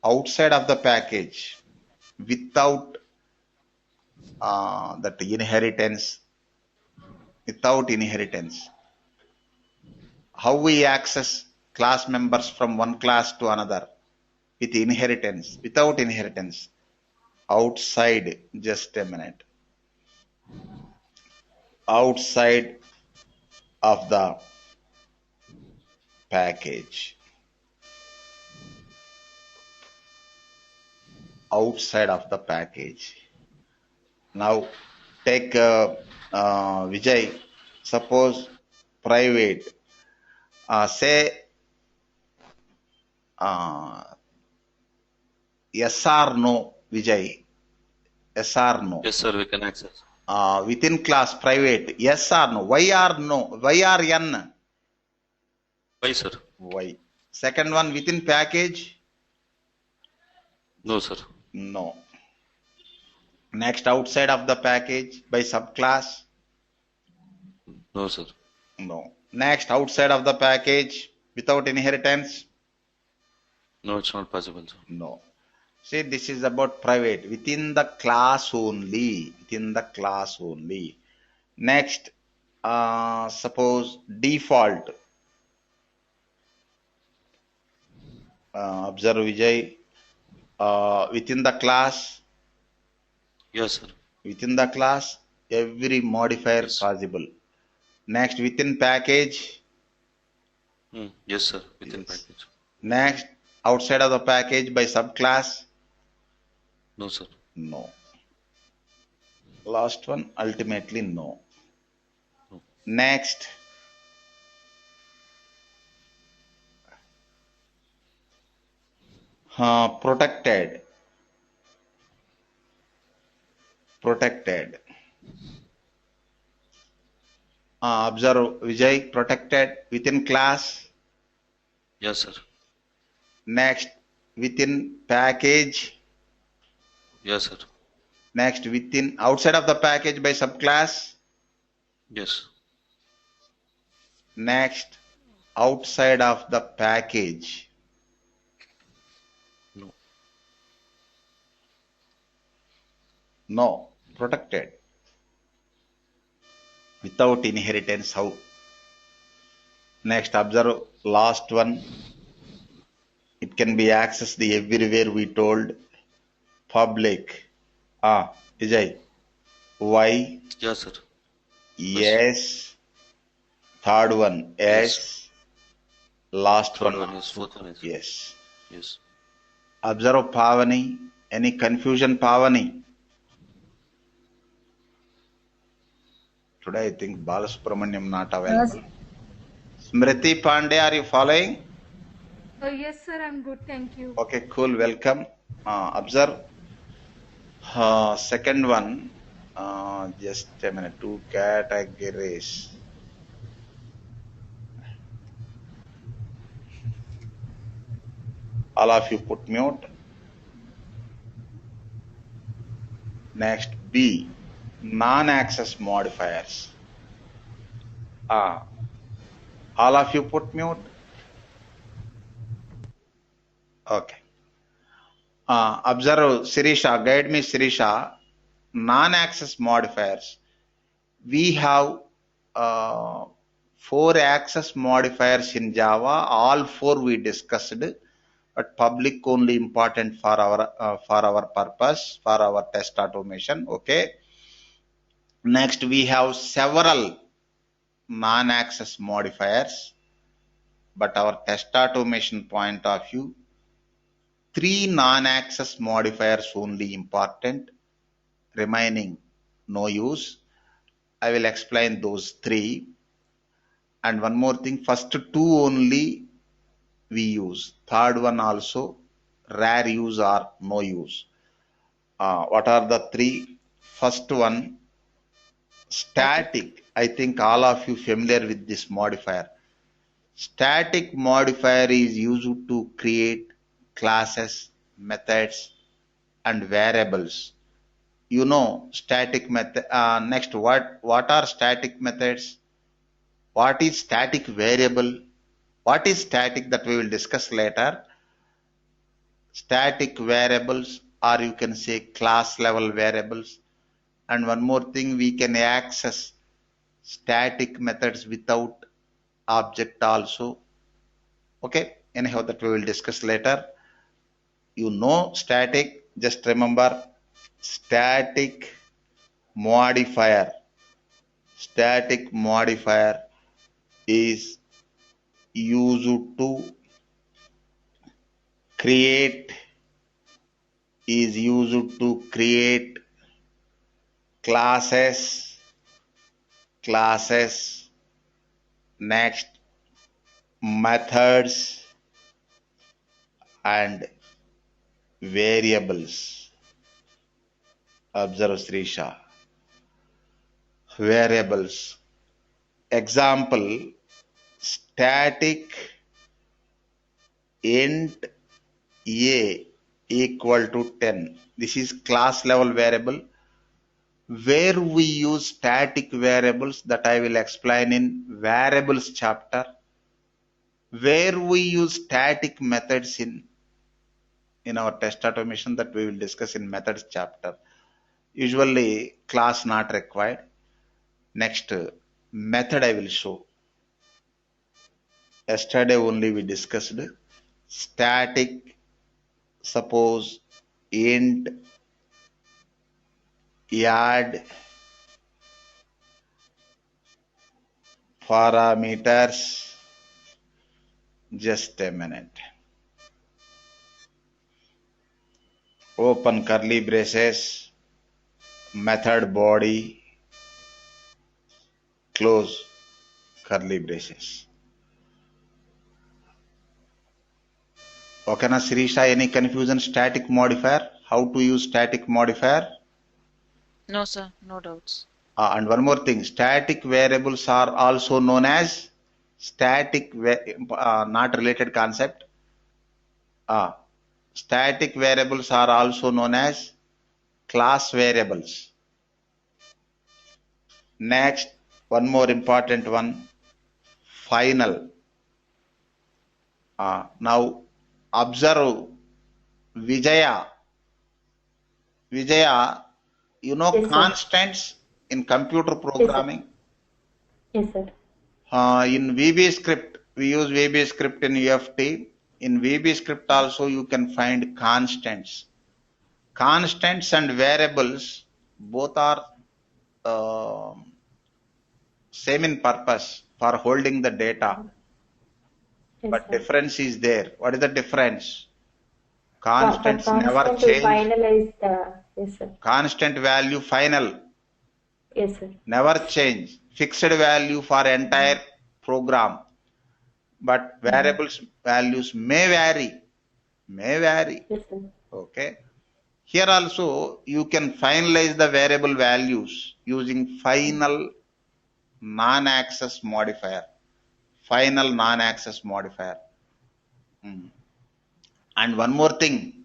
[SPEAKER 1] Outside of the package, without that inheritance, without inheritance. How we access class members from one class to another? With inheritance, without inheritance. Outside, just a minute. Outside of the package. Outside of the package. Now take Vijay. Suppose private. Say yes or no, Vijay. Yes or no?
[SPEAKER 2] Yes, sir, we can access.
[SPEAKER 1] Within class private, yes or no? Why or no? Why or n?
[SPEAKER 2] Why, sir?
[SPEAKER 1] Why? Second one, within package?
[SPEAKER 2] No, sir.
[SPEAKER 1] No. Next, outside of the package by subclass?
[SPEAKER 2] No, sir.
[SPEAKER 1] No. Next, outside of the package without inheritance?
[SPEAKER 2] No, it's not possible, sir.
[SPEAKER 1] No. See, this is about private, within the class only. Within the class only. Next, suppose default. Observe Vijay. Within the class.
[SPEAKER 2] Yes, sir.
[SPEAKER 1] Within the class, every modifier
[SPEAKER 2] Yes.
[SPEAKER 1] possible. Next, within package.
[SPEAKER 2] Yes, sir. Within
[SPEAKER 1] Yes.
[SPEAKER 2] package.
[SPEAKER 1] Next, outside of the package by subclass.
[SPEAKER 2] No, sir.
[SPEAKER 1] No. Last one, ultimately no.
[SPEAKER 2] No.
[SPEAKER 1] Next, protected. Protected. Observe Vijay, protected within class.
[SPEAKER 2] Yes, sir.
[SPEAKER 1] Next, within package.
[SPEAKER 2] Yes, sir.
[SPEAKER 1] Next, within outside of the package by subclass.
[SPEAKER 2] Yes.
[SPEAKER 1] Next, outside of the package.
[SPEAKER 2] No.
[SPEAKER 1] No, protected. Without inheritance, how? Next, observe last one. It can be accessed everywhere, we told. Public. Vijay. Why?
[SPEAKER 2] Yes, sir.
[SPEAKER 1] Yes. Third one, yes. Last
[SPEAKER 2] Third
[SPEAKER 1] one,
[SPEAKER 2] one is, fourth one is.
[SPEAKER 1] yes.
[SPEAKER 2] Yes.
[SPEAKER 1] Observe Pavani. Any confusion, Pavani? Today I think Balasubramaniam not available. Smriti Pandey, are you following?
[SPEAKER 8] Yes, sir, I'm good, thank you.
[SPEAKER 1] Okay, cool, welcome. Observe. Second one, just a minute, two categories. All of you put mute. Next, B, non-access modifiers. All of you put mute. Okay. Observe Sirisha, guide me Sirisha. Non-access modifiers. We have 4 access modifiers in Java. All 4 we discussed, but public only important for our purpose, for our test automation. Okay. Next, we have several non-access modifiers, but our test automation point of view, 3 non-access modifiers only important, remaining no use. I will explain those 3. And one more thing, first two only we use. Third one also rare use or no use. What are the three? First one, static. I think all of you familiar with this modifier. Static modifier is used to create classes, methods, and variables. You know static method. Next, what are static methods? What is static variable? What is static, that we will discuss later. Static variables, or you can say class level variables. And one more thing, we can access static methods without object also. Okay, anyhow, that we will discuss later. You know static, just remember static modifier. Static modifier is used to create classes, next methods and variables. Observe Srisha. Variables. Example, static int a equal to 10. This is class level variable. Where we use static variables, that I will explain in variables chapter. Where we use static methods in our test automation, that we will discuss in methods chapter. Usually class not required. Next, method I will show. Yesterday only we discussed static, suppose int add parameters. Just a minute. Open curly braces, method body, close curly braces. Okay, na Sirisha, any confusion? Static modifier, how to use static modifier?
[SPEAKER 3] No, sir, no doubts.
[SPEAKER 1] And one more thing, static variables are also known as static, not related concept. Static variables are also known as class variables. Next, one more important one, final. Now observe Vijaya. Vijaya, you know
[SPEAKER 7] Yes, sir.
[SPEAKER 1] constants in computer programming.
[SPEAKER 7] Yes, sir.
[SPEAKER 1] In VB script, we use VB script in UFT. In VB script also you can find constants. Constants and variables both are same in purpose for holding the data.
[SPEAKER 7] Yes,
[SPEAKER 1] But
[SPEAKER 7] sir.
[SPEAKER 1] difference is there. What is the difference?
[SPEAKER 7] But
[SPEAKER 1] Constants never
[SPEAKER 7] constant to
[SPEAKER 1] change.
[SPEAKER 7] finalize the, yes, sir.
[SPEAKER 1] Constant value final,
[SPEAKER 7] Yes, sir.
[SPEAKER 1] never change. Fixed value for entire program. But variables values may vary.
[SPEAKER 7] Yes, sir.
[SPEAKER 1] Okay. Here also you can finalize the variable values using final non-access modifier. Final non-access modifier. And one more thing,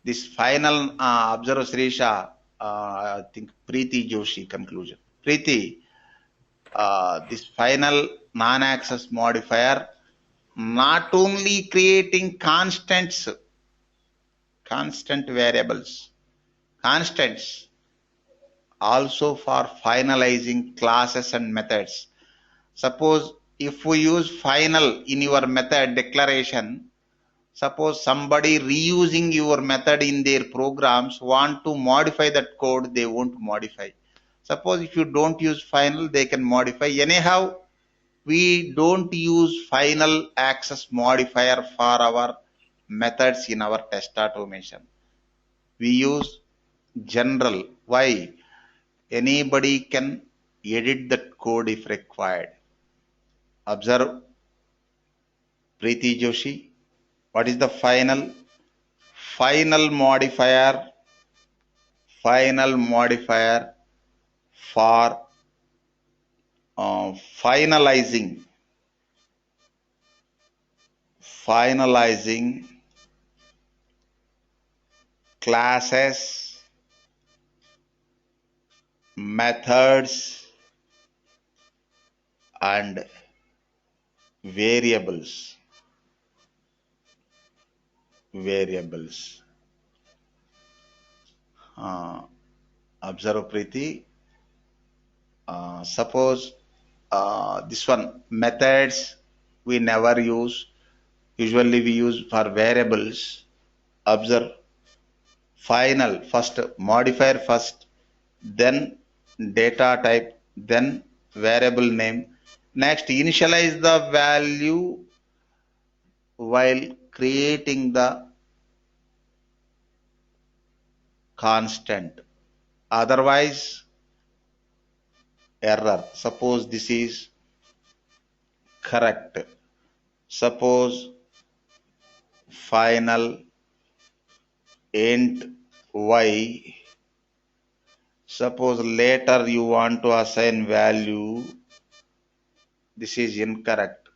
[SPEAKER 1] this final observe Srisha, I think Preeti Joshi conclusion. Preeti, this final non-access modifier not only creating constants, constant variables, constants, also for finalizing classes and methods. Suppose if we use final in your method declaration, suppose somebody reusing your method in their programs want to modify that code, they won't modify. Suppose if you don't use final, they can modify. Anyhow, we don't use final access modifier for our methods in our test automation. We use general. Why? Anybody can edit that code if required. Observe Preeti Joshi. What is the final modifier? Final modifier for finalizing classes, methods, and variables. Observe Preeti. Suppose this one methods we never use. Usually we use for variables. Observe final first modifier first, then data type, then variable name. Next initialize the value while creating the constant. Otherwise error. Suppose this is correct. Suppose final int y. Suppose later you want to assign value. This is incorrect.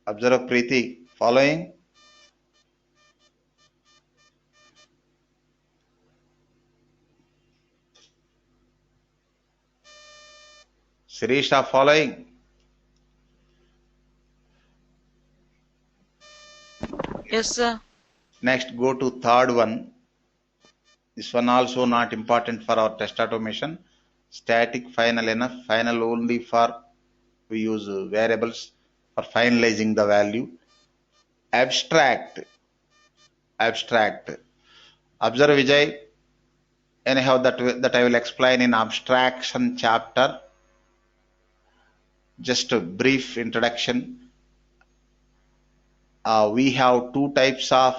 [SPEAKER 1] Observe Preeti. Following? Sirisha following?
[SPEAKER 3] Yes, sir.
[SPEAKER 1] Next go to third one. This one also not important for our test automation. Static final enough. Final only for we use variables for finalizing the value. Abstract. Observe Vijay. Anyhow, that I will explain in abstraction chapter. Just a brief introduction. We have two types of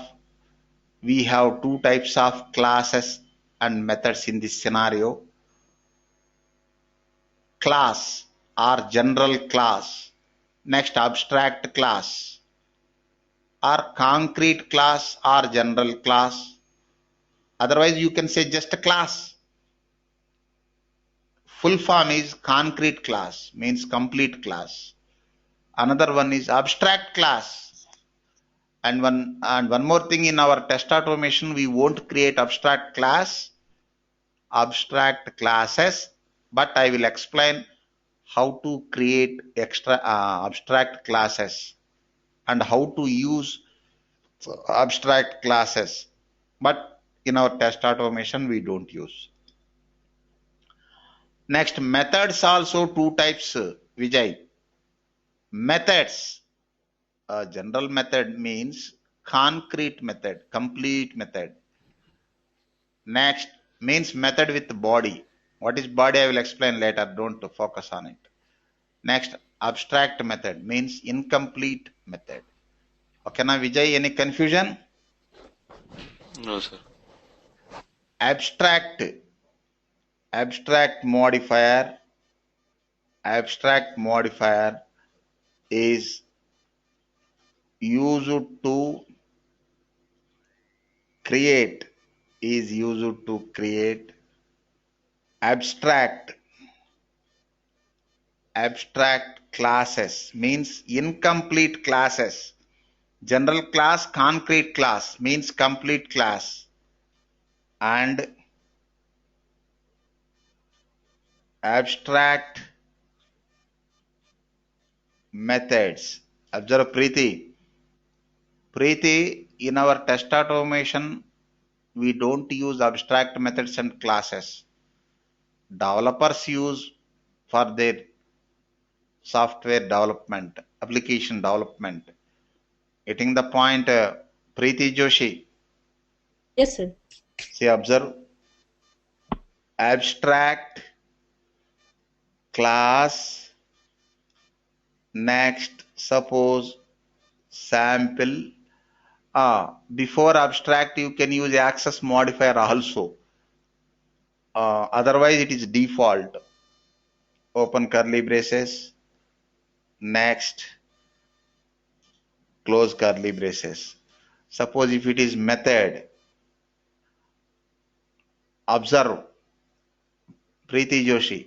[SPEAKER 1] classes and methods in this scenario. Class or general class, next abstract class, or concrete class or general class. Otherwise you can say just a class. Full form is concrete class, means complete class. Another one is abstract class. And one more thing, in our test automation we won't create abstract classes, but I will explain how to create extra abstract classes and how to use abstract classes, but in our test automation we don't use. Next, methods also two types, Vijay. Methods, general method means concrete method, complete method. Next means method with body. What is body I will explain later, don't focus on it. Next, abstract method means incomplete method. Okay, now Vijay, any confusion?
[SPEAKER 2] No, sir.
[SPEAKER 1] Abstract modifier is used to create abstract classes, means incomplete classes. General class, concrete class means complete class, and abstract methods. Observe Preeti. In our test automation we don't use abstract methods and classes. Developers use for their software development, application development. Getting the point, Preeti Joshi?
[SPEAKER 6] Yes, sir.
[SPEAKER 1] See, observe. Abstract class. Next, suppose sample. Before abstract you can use access modifier also. Otherwise it is default. Open curly braces. Next, close curly braces. Suppose if it is method, observe, Preeti Joshi,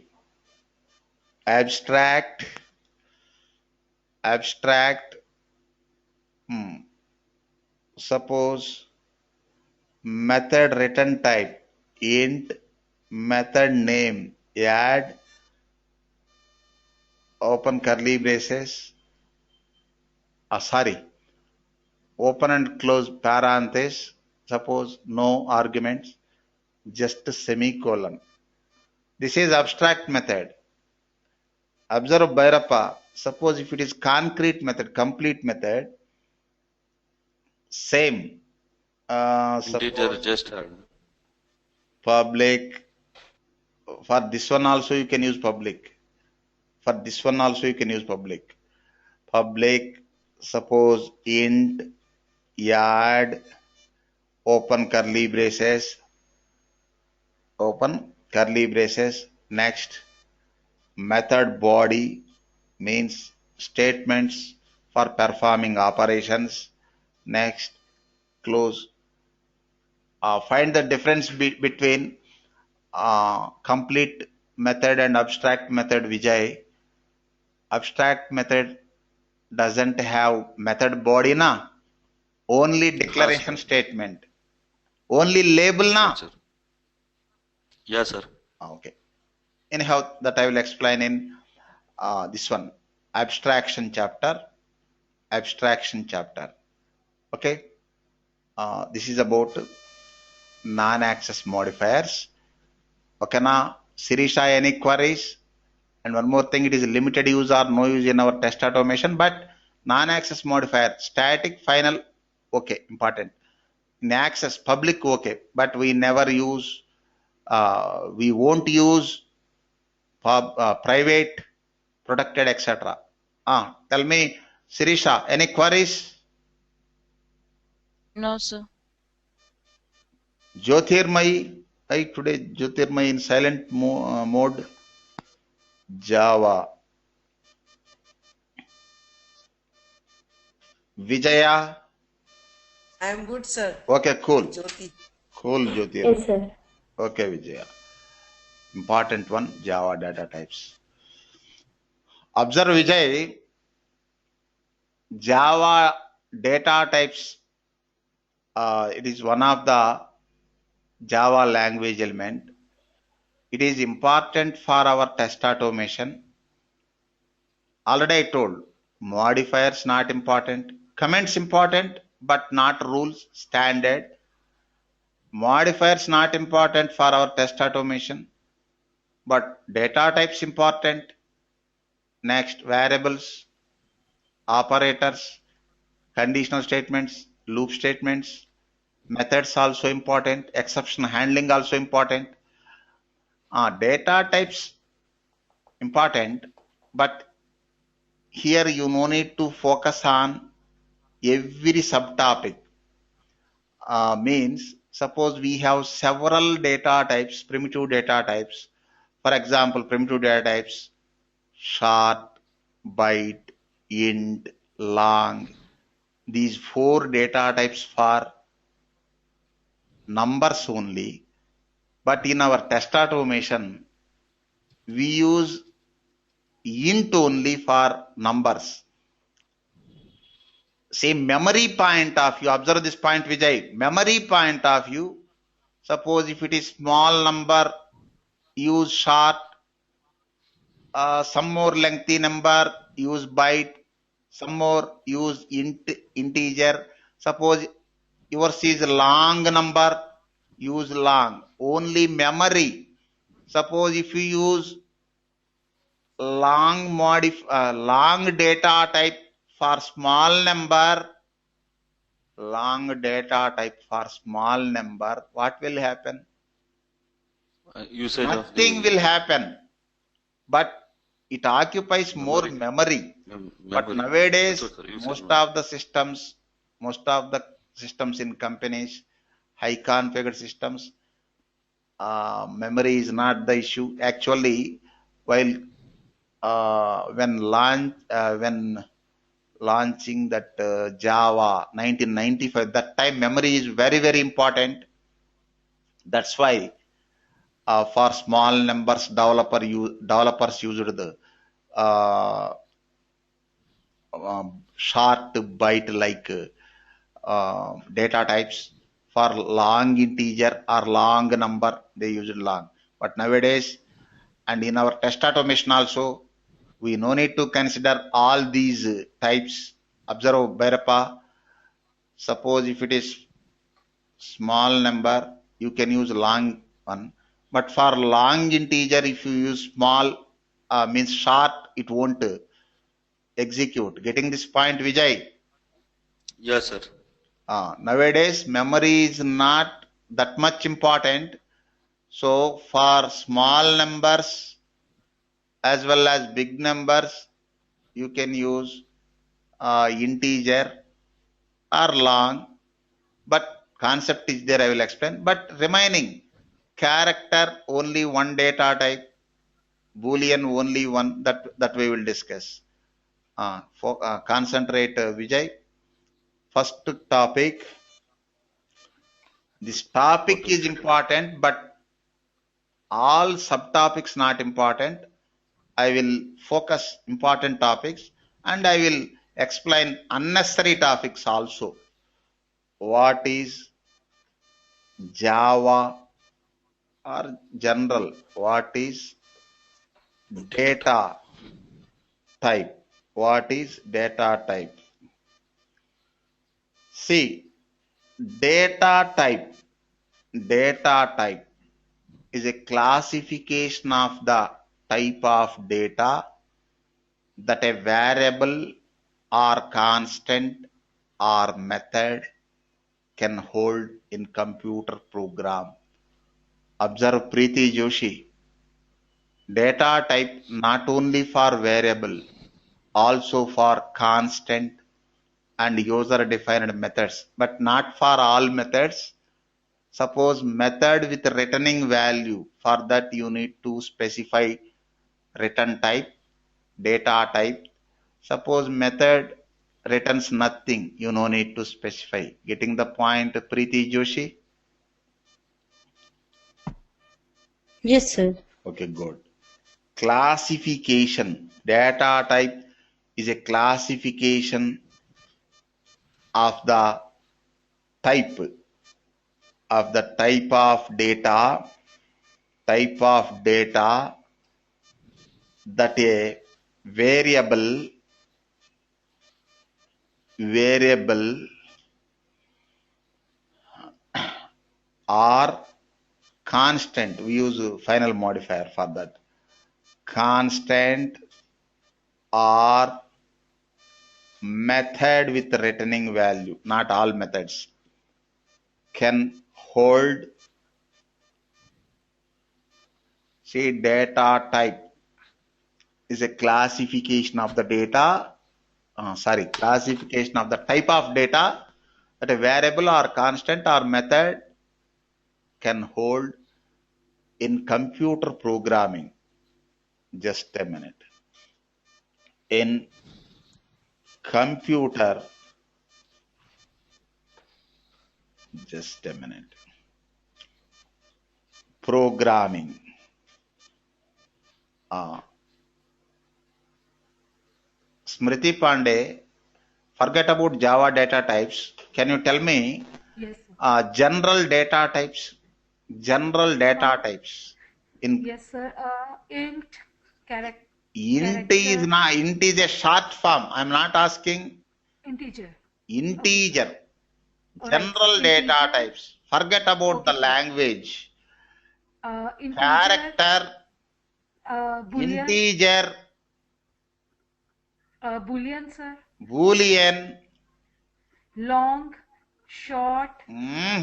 [SPEAKER 1] abstract, abstract, suppose method return type, int, method name, add, open curly braces, open and close parenthesis, suppose no arguments, just semicolon. This is abstract method. Observe Bhairappa, suppose if it is concrete method, complete method, same.
[SPEAKER 2] Integer
[SPEAKER 1] Suppose
[SPEAKER 2] just
[SPEAKER 1] public, for this one also you can use public. For this one also you can use public. Public, suppose int, add, open curly braces, open curly braces, next, method body means statements for performing operations, next, close. Find the difference between complete method and abstract method, Vijay. Abstract method doesn't have method body na, only declaration
[SPEAKER 2] sir.
[SPEAKER 1] statement, only label na.
[SPEAKER 2] Right, sir. Yeah, sir.
[SPEAKER 1] Okay. Anyhow, that I will explain in this one, abstraction chapter. Abstraction chapter. Okay. This is about non-access modifiers. Okay, na Sirisha, any queries? And one more thing, it is limited use or no use in our test automation, but non-access modifier, static, final, okay, important. In access, public, okay, but we never use, we won't use private, protected, etc. Tell me, Sirisha, any queries?
[SPEAKER 3] No, sir.
[SPEAKER 1] Jyotirmai, today Jyotirmai in silent mode. Java. Vijaya.
[SPEAKER 5] I am good, sir.
[SPEAKER 1] Okay, cool.
[SPEAKER 5] Jyoti.
[SPEAKER 1] Cool, Jyoti.
[SPEAKER 7] Yes, sir.
[SPEAKER 1] Okay, Vijaya. Important one, Java data types. Observe, Vijay, Java data types, it is one of the Java language element. It is important for our test automation. Already I told, modifiers not important, comments important, but not rules, standard. Modifiers not important for our test automation, but data types important. Next, variables, operators, conditional statements, loop statements, methods also important, exception handling also important. Data types important, but here you no need to focus on every subtopic. Means suppose we have several data types, primitive data types. For example, primitive data types, short, byte, int, long. These 4 data types for numbers only. But in our test automation, we use int only for numbers. Say memory point of view, observe this point, Vijay. Memory point of view, suppose if it is small number, use short, some more lengthy number, use byte, some more use integer. Suppose yours is long number, use long. Only memory. Suppose if you use long data type for small number, long data type for small number, what will happen?
[SPEAKER 2] Usage
[SPEAKER 1] Nothing
[SPEAKER 2] of the
[SPEAKER 1] will happen, but it occupies more memory. But nowadays, most of the systems in companies, high configured systems, memory is not the issue. Actually, while when launching that Java 1995. That time memory is very, very important. That's why for small numbers, developers used the uh, short byte like data types. For long integer or long number, they use long. But nowadays, and in our test automation also, we no need to consider all these types. Observe Bhairappa. Suppose if it is small number, you can use long one. But for long integer, if you use small, means short, it won't execute. Getting this point, Vijay?
[SPEAKER 2] Yes, sir.
[SPEAKER 1] Nowadays, memory is not that much important. So for small numbers as well as big numbers, you can use integer or long, but concept is there, I will explain. But remaining character only one data type, boolean only one, that we will discuss. Concentrate, Vijay. First topic. This topic is important, but all subtopics not important. I will focus important topics and I will explain unnecessary topics also. What is Java or general? What is data type? What is data type? See, data type is a classification of the type of data that a variable or constant or method can hold in computer program. Observe Preeti Joshi. Data type not only for variable, also for constant and user defined methods, but not for all methods. Suppose method with returning value, for that you need to specify return type, data type. Suppose method returns nothing, you no need to specify. Getting the point, Preeti Joshi?
[SPEAKER 6] Yes, sir.
[SPEAKER 1] Okay, good. Classification. Data type is a classification of the type of data that a variable or constant. We use a final modifier for that. Constant or method with returning value, not all methods, can hold. See, data type is a classification of the data, classification of the type of data that a variable or constant or method can hold in computer programming. Just a minute. In computer, just a minute. Programming. Smriti Pandey, forget about Java data types. Can you tell me
[SPEAKER 8] Yes, sir.
[SPEAKER 1] general data types? General data types. In
[SPEAKER 8] Yes, sir. Int,
[SPEAKER 1] int
[SPEAKER 8] character,
[SPEAKER 1] int is a short form. I'm not asking
[SPEAKER 8] integer.
[SPEAKER 1] integer.
[SPEAKER 8] All right,
[SPEAKER 1] General
[SPEAKER 8] sir.
[SPEAKER 1] data
[SPEAKER 8] Integer.
[SPEAKER 1] types. Forget about the
[SPEAKER 8] Okay, sir.
[SPEAKER 1] language.
[SPEAKER 8] Integer,
[SPEAKER 1] Character,
[SPEAKER 8] boolean,
[SPEAKER 1] integer,
[SPEAKER 8] boolean, sir.
[SPEAKER 1] boolean,
[SPEAKER 8] Long, short.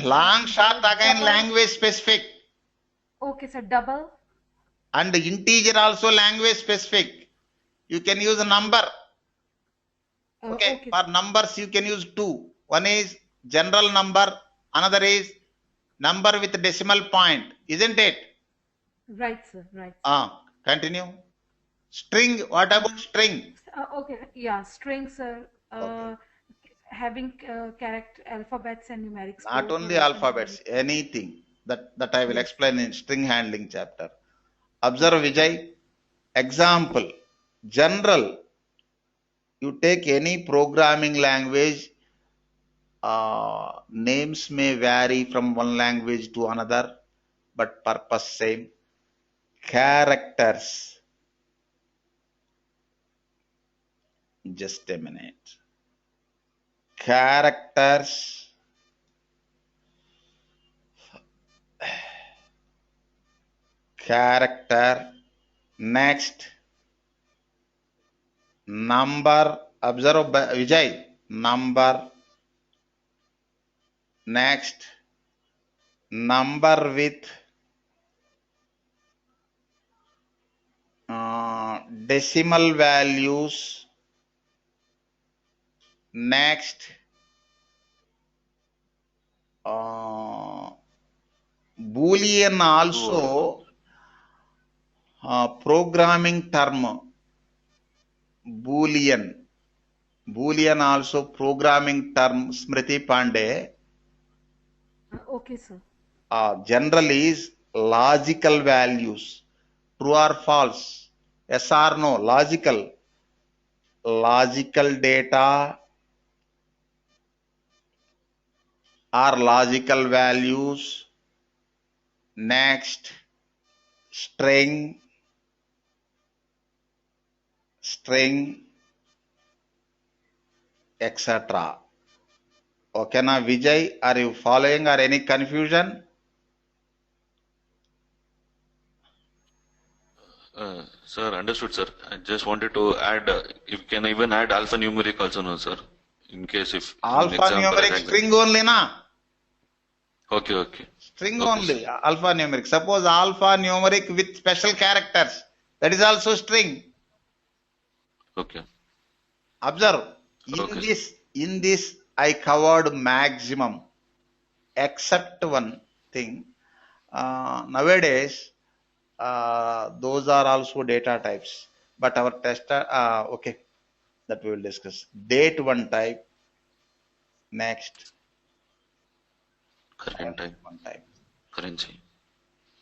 [SPEAKER 1] long, short, again
[SPEAKER 8] Double.
[SPEAKER 1] language specific.
[SPEAKER 8] Okay, sir. Double.
[SPEAKER 1] And integer also language specific. You can use a number. Okay,
[SPEAKER 8] Okay,
[SPEAKER 1] for
[SPEAKER 8] sir.
[SPEAKER 1] numbers you can use two. One is general number, another is number with decimal point, isn't it?
[SPEAKER 8] Right, sir. Right.
[SPEAKER 1] Continue. String, what about string?
[SPEAKER 8] Okay, yeah. String, sir. Having character alphabets and numerics
[SPEAKER 1] Not
[SPEAKER 8] both, or
[SPEAKER 1] only
[SPEAKER 8] alphanumeric?
[SPEAKER 1] alphabets, anything that I will
[SPEAKER 8] Yes.
[SPEAKER 1] explain in string handling chapter. Observe Vijay. Example. General. You take any programming language, names may vary from one language to another, but purpose same. Characters. Just a minute. Characters. Character. Next. Number. Observe Vijay. Number. Next. Number with decimal values. Next, Boolean also programming term. Boolean also programming term. Smriti Pandey.
[SPEAKER 8] Okay, sir.
[SPEAKER 1] General is logical values. True or false? Yes or no? Logical. Logical data are logical values. Next, string, etc. Okay, now Vijay, are you following or any confusion?
[SPEAKER 2] Sir, understood, sir. I just wanted to add, if you can even add alphanumeric also, no, sir. In case if in example I
[SPEAKER 1] Alphanumeric
[SPEAKER 2] had
[SPEAKER 1] string only, na?
[SPEAKER 2] okay.
[SPEAKER 1] String
[SPEAKER 2] Okay,
[SPEAKER 1] only,
[SPEAKER 2] sir.
[SPEAKER 1] alphanumeric. Suppose alphanumeric with special characters. That is also string.
[SPEAKER 2] Okay.
[SPEAKER 1] Observe,
[SPEAKER 2] Okay, sir.
[SPEAKER 1] in this I covered maximum, except one thing. Nowadays, those are also data types. But our tester, okay, that we will discuss. Date one type, next,
[SPEAKER 2] Current
[SPEAKER 1] currency
[SPEAKER 2] time,
[SPEAKER 1] one type.
[SPEAKER 2] currency.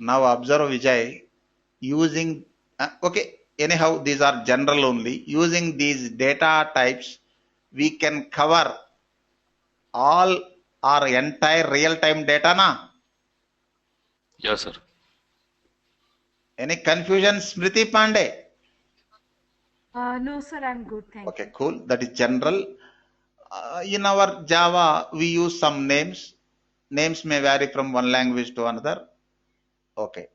[SPEAKER 1] Now observe Vijay, using, okay, anyhow, these are general only. Using these data types, we can cover all our entire real-time data, na?
[SPEAKER 2] Yeah, sir.
[SPEAKER 1] Any confusion, Smriti Pandey?
[SPEAKER 8] No, sir, I'm good. Thank
[SPEAKER 1] Okay,
[SPEAKER 8] you.
[SPEAKER 1] cool. That is general. In our Java, we use some names. Names may vary from one language to another. Okay.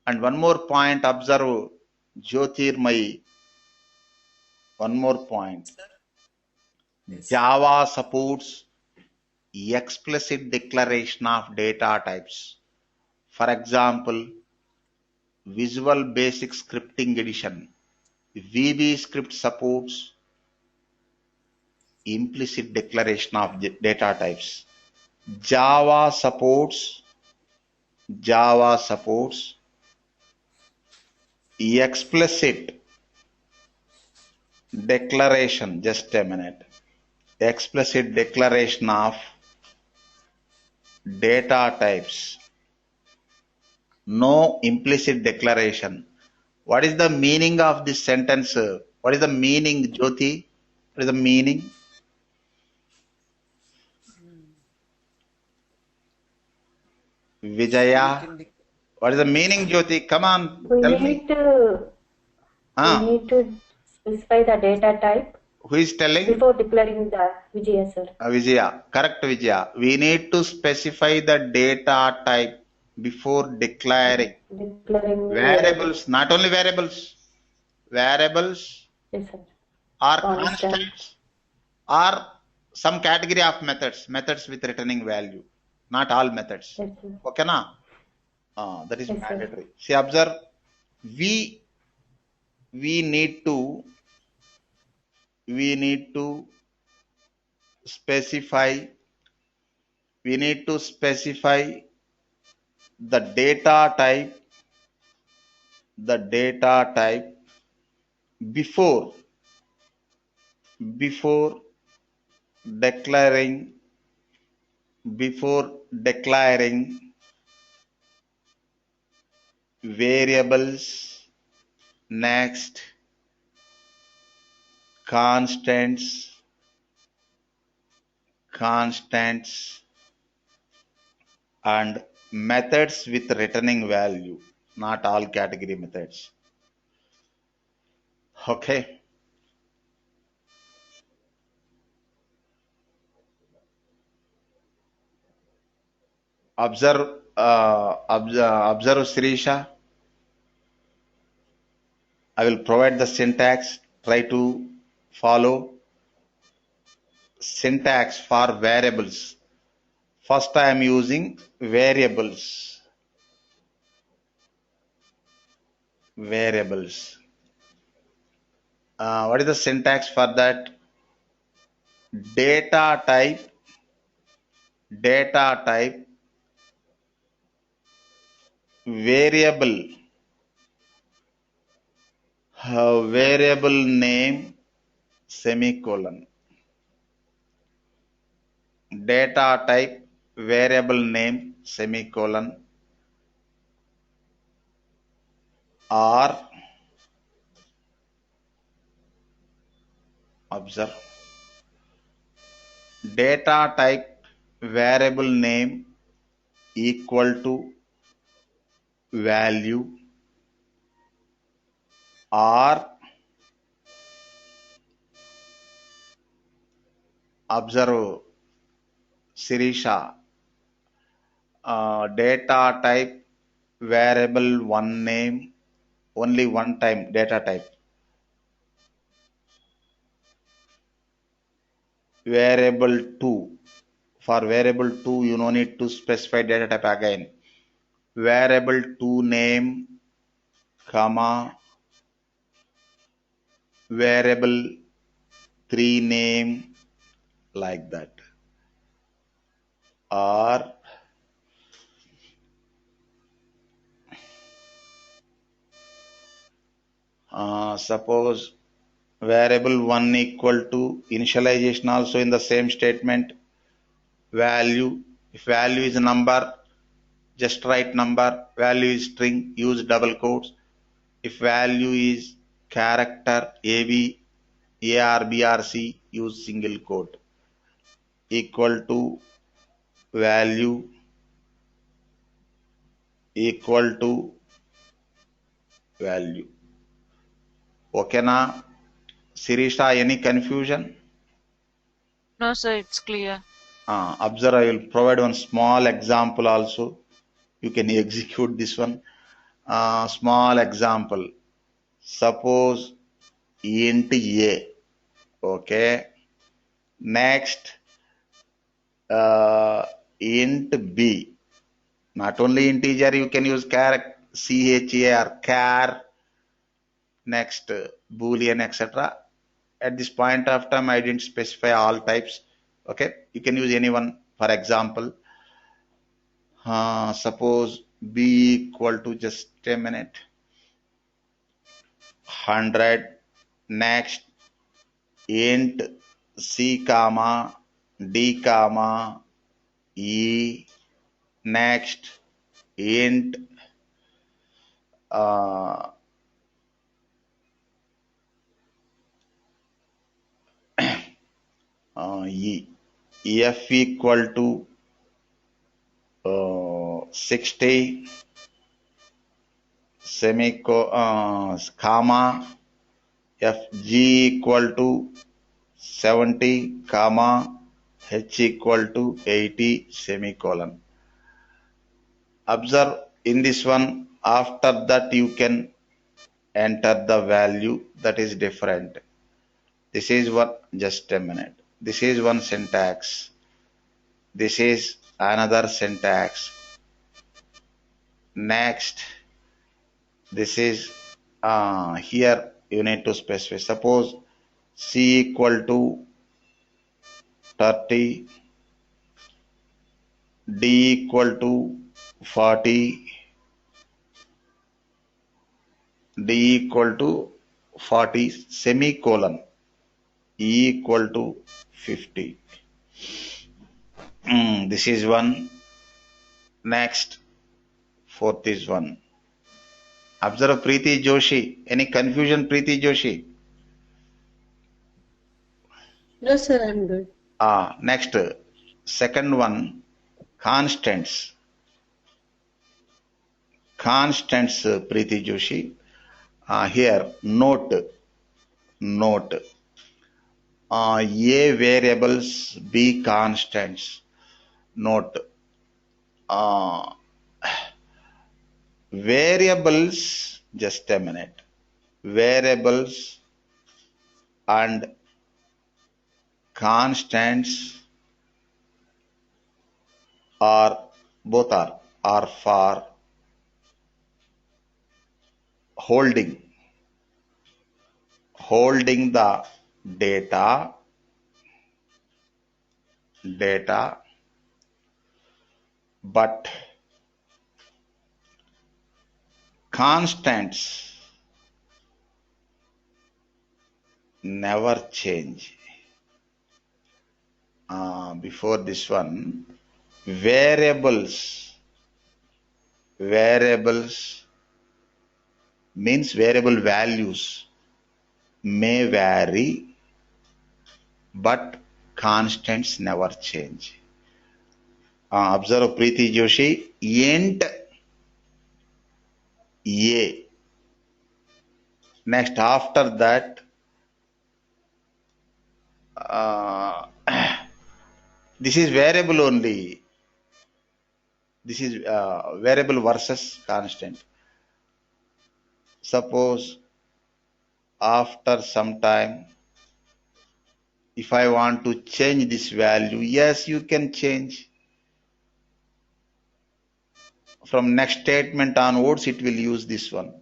[SPEAKER 1] And one more point, observe Jyotirmayi. One more point.
[SPEAKER 5] Yes.
[SPEAKER 1] Java supports explicit declaration of data types. For example, Visual Basic Scripting Edition. VB script supports implicit declaration of data types. Java supports explicit declaration. Just a minute. Explicit declaration of data types. No implicit declaration. What is the meaning of this sentence? What is the meaning, Jyoti? What is the meaning? Vijaya? What is the meaning, Jyoti? Come on,
[SPEAKER 7] We
[SPEAKER 1] tell
[SPEAKER 7] need
[SPEAKER 1] me.
[SPEAKER 7] to we need to specify the data type
[SPEAKER 1] Who is telling?
[SPEAKER 7] before declaring the Vijaya, sir.
[SPEAKER 1] Vijaya. Correct, Vijaya. We need to specify the data type before declaring.
[SPEAKER 7] Declaring
[SPEAKER 1] Variables, not only variables. Variables
[SPEAKER 7] yes, sir.
[SPEAKER 1] or
[SPEAKER 7] Constant.
[SPEAKER 1] constants or some category of methods with returning value. Not all methods.
[SPEAKER 7] Yes, sir.
[SPEAKER 1] Okay, na? That is
[SPEAKER 7] Yes, sir.
[SPEAKER 1] mandatory. See, observe. We need to specify the data type before declaring before declaring variables, next constants, and methods with returning value, not all category methods. Okay. Observe Sirisha. I will provide the syntax. Try to follow syntax for variables. First, I am using variables. What is the syntax for that? Data type, variable, variable name, semicolon. Data type, variable name, semicolon, or observe. Data type, variable name equal to value, or observe Sirisha, data type variable one name, only one time data type. Variable 2, for variable 2 you no need to specify data type again. Variable 2 name, comma, variable 3 name, like that. Or suppose variable 1 equal to initialization also in the same statement, value. If value is a number, just write number. Value is string, use double quotes. If value is character, AB, AR, BRC, use single quote. Equal to value, equal to value. Okay na? Sirisha, any confusion?
[SPEAKER 3] No, sir, it's clear.
[SPEAKER 1] Observe, I will provide one small example also. You can execute this one. Small example. Suppose int A. Okay. Next, int B. Not only integer, you can use char, char, char. Next, boolean, etc. At this point of time, I didn't specify all types. Okay, you can use any one. For example, suppose B equal to, just a minute, 100. Next, int C comma D comma E. Next, int E. F equal to 60, comma, Fg equal to 70, comma, H equal to 80, semicolon. Observe in this one, after that you can enter the value that is different. This is one, just a minute. This is one syntax. This is another syntax. Next, this is here you need to specify. Suppose C equal to 30, D equal to 40, D equal to 40, semicolon. equal to 50. This is one. Next, fourth is one. Observe Preeti Joshi. Any confusion, Preeti Joshi?
[SPEAKER 6] No, sir, I'm good.
[SPEAKER 1] Next, second one, constants. Constants, Preeti Joshi. Here, note. A variables, B constants. Note. Variables, just a minute. Variables and constants are both are for holding the data, but constants never change. Before this one, variables means variable values may vary, but constants never change. Observe Preeti Joshi, int A. Next, after that, this is variable only. This is variable versus constant. Suppose after some time, if I want to change this value, yes, you can change. From next statement onwards, it will use this one.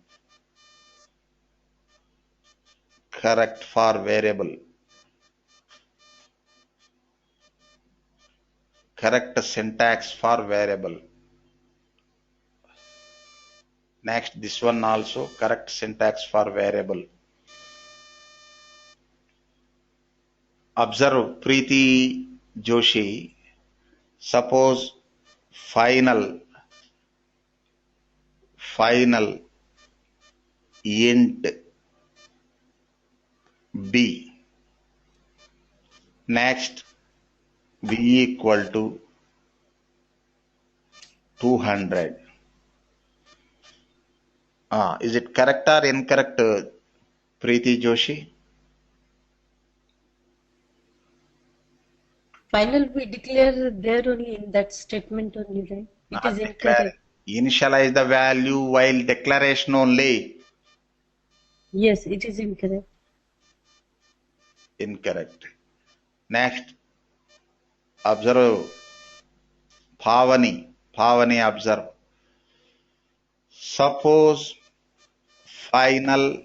[SPEAKER 1] Correct for variable. Correct syntax for variable. Next, this one also correct syntax for variable. Observe Preeti Joshi. Suppose final int B. Next, B equal to 200. Is it correct or incorrect, Preeti Joshi?
[SPEAKER 6] Final we declare there only in that statement only, right? It is incorrect.
[SPEAKER 1] Initialize the value while declaration only.
[SPEAKER 6] Yes, it is incorrect.
[SPEAKER 1] Incorrect. Next, observe Pavani. Observe. Suppose final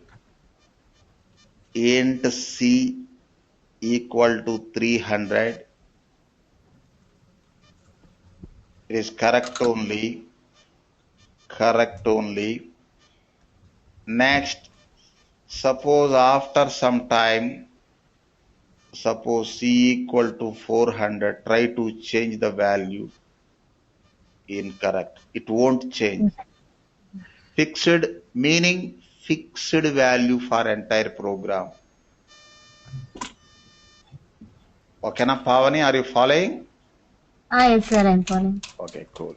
[SPEAKER 1] int C equal to 300. It is correct only. Next, suppose after some time, suppose C equal to 400, try to change the value. Incorrect. It won't change. Fixed meaning fixed value for entire program. Okay, na Pavani, are you following?
[SPEAKER 4] Yes, sir, I'm following.
[SPEAKER 1] Okay, cool.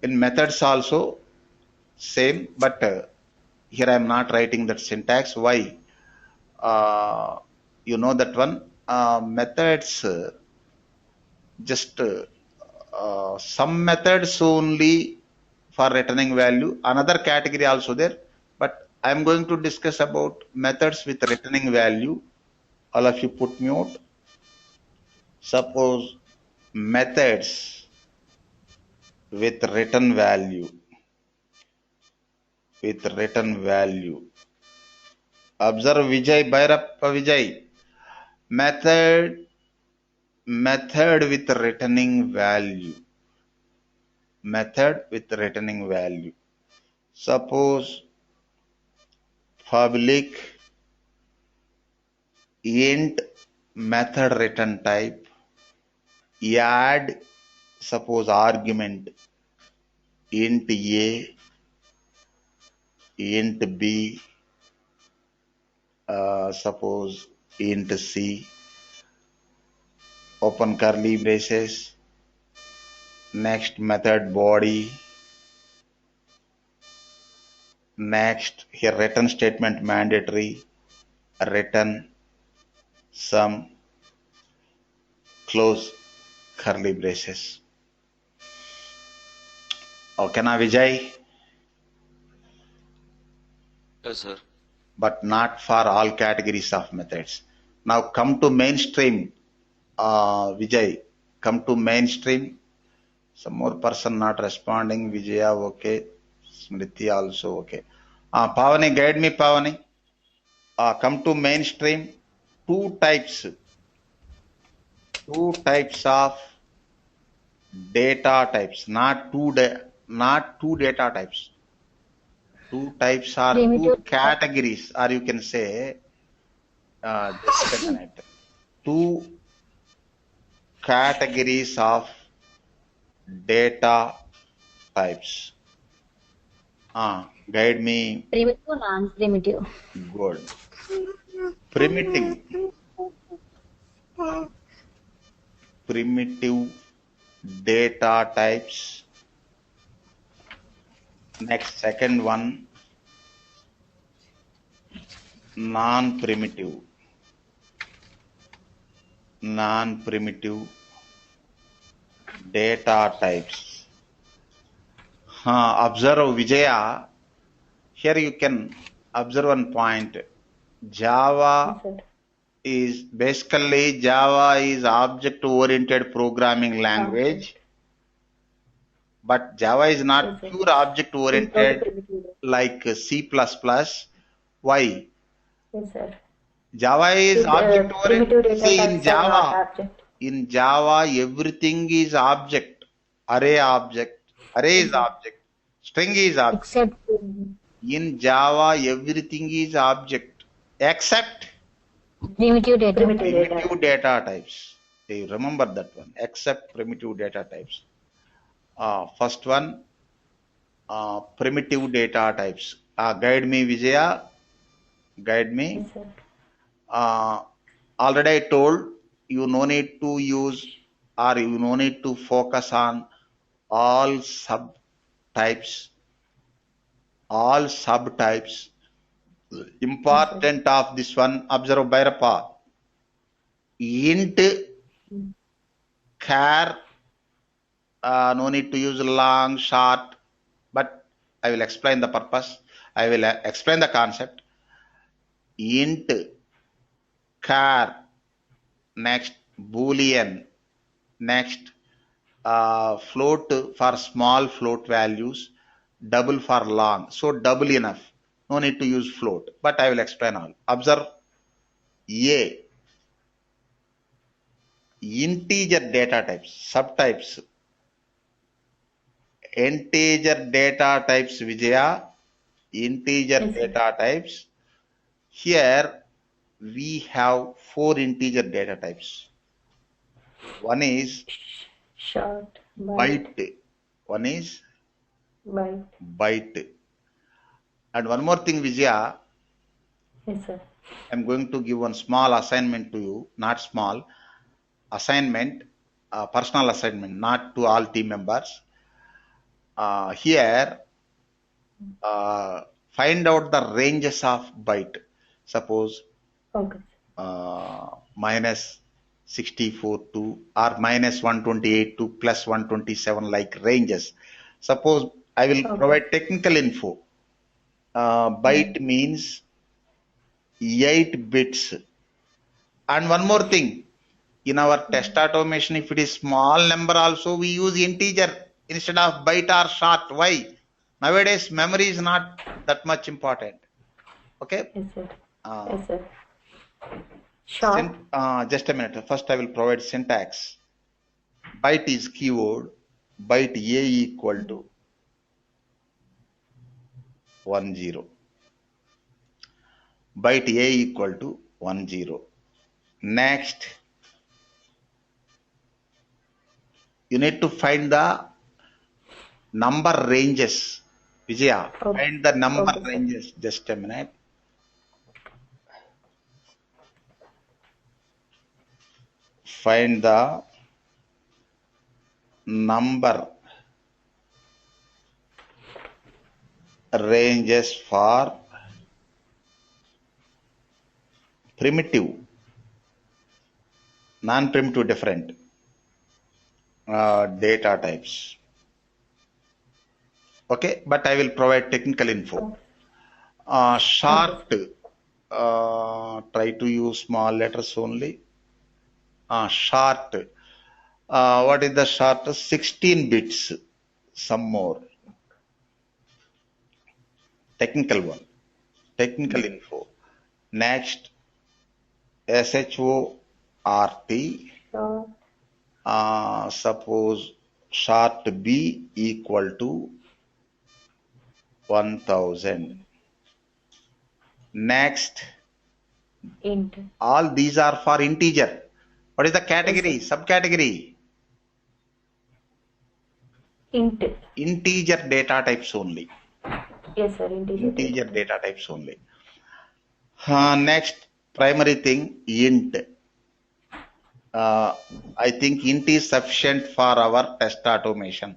[SPEAKER 1] In methods also same, but here I am not writing that syntax. Why? You know that one methods just some methods only for returning value. Another category also there, but I am going to discuss about methods with returning value. All of you put mute. Suppose methods with return value. Observe Vijay, Bhairappa Vijay. Method with returning value. Suppose public int method return type, add suppose argument int a, int b, suppose int c, open curly braces, next method body, next here return statement mandatory, return sum, close curly braces. Okay, now Vijay?
[SPEAKER 2] Yes, sir.
[SPEAKER 1] But not for all categories of methods. Now come to mainstream, Vijay. Come to mainstream. Some more person not responding. Vijaya, okay. Smriti also, okay. Pavani, guide me, Pavani. Come to mainstream. Two types of data types, not two data types. Two types are two categories, or you can say, just a minute. Two categories of data types. Guide me.
[SPEAKER 4] Primitive, non-primitive.
[SPEAKER 1] Good. Primitive data types. Next, second one, non-primitive data types. Observe, Vijaya. Here you can observe one point. Java is basically object-oriented programming language, but Java is not pure object-oriented like C++. Why?
[SPEAKER 7] Yes, sir.
[SPEAKER 1] Java is
[SPEAKER 7] Primitive
[SPEAKER 1] object-oriented.
[SPEAKER 7] data
[SPEAKER 1] See,
[SPEAKER 7] types are not object.
[SPEAKER 1] in Java, everything is object. Array is object. String is object.
[SPEAKER 4] Except
[SPEAKER 1] In Java, everything is object except
[SPEAKER 4] primitive data.
[SPEAKER 1] primitive data types. You remember that one, except primitive data types. First one, primitive data types. Guide me, Vijaya. Guide me.
[SPEAKER 7] Yes, sir.
[SPEAKER 1] Already I told you no need to use or you no need to focus on all subtypes. Important of this one, observe Bhairappa. Int, char, no need to use long, short, but I will explain the purpose. I will explain the concept. Int, char, next boolean, next float for small float values, double for long. So double enough. No need to use float, but I will explain all. Observe A. Integer data types, subtypes. Integer data types, Vijaya. Integer data types. Here we have 4 integer data types. One is
[SPEAKER 7] Short,
[SPEAKER 1] byte. One is byte. And one more thing, Vijaya.
[SPEAKER 7] Yes, sir.
[SPEAKER 1] I'm going to give one small assignment to you, not small. Assignment, personal assignment, not to all team members. Here, find out the ranges of byte. Suppose minus 64 to or minus 128 to plus 127 like ranges. Suppose I will provide technical info. Byte means 8 bits. And one more thing, in our test automation, if it is small number also, we use integer instead of byte or short. Why? Nowadays, memory is not that much important. Okay?
[SPEAKER 7] Yes, sir. Yes, sir. Short.
[SPEAKER 1] Just a minute. First, I will provide syntax. Byte is keyword. Byte A equal to 10. Byte A equal to 10. Next, you need to find the number ranges. Vijaya,
[SPEAKER 7] Okay.
[SPEAKER 1] find the number
[SPEAKER 7] Okay, sir.
[SPEAKER 1] ranges. Just a minute. Find the number ranges for primitive, non-primitive different data types. Okay, but I will provide technical info. Short, try to use small letters only. Short. What is the short? 16 bits. Some more. Technical one. Technical info. Next, SHORT.
[SPEAKER 7] Short.
[SPEAKER 1] Suppose short B equal to 1000. Next,
[SPEAKER 7] Int.
[SPEAKER 1] all these are for integer. What is the category?
[SPEAKER 7] Yes,
[SPEAKER 1] Subcategory?
[SPEAKER 7] Int.
[SPEAKER 1] Integer data types only.
[SPEAKER 7] Yes, sir.
[SPEAKER 1] Integer data types only. Next, primary thing, int. I think int is sufficient for our test automation.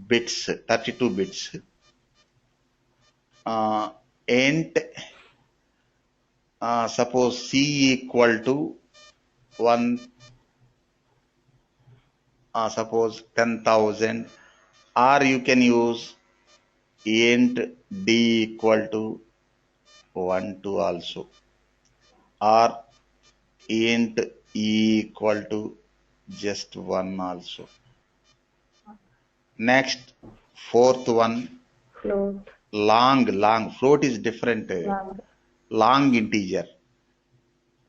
[SPEAKER 1] Bits, 32 bits. Int, suppose C equal to 1, suppose 10,000, or you can use int D equal to 1 2 also, or int E equal to just 1 also. Next, fourth one,
[SPEAKER 7] Float.
[SPEAKER 1] long. Float is different. Long integer.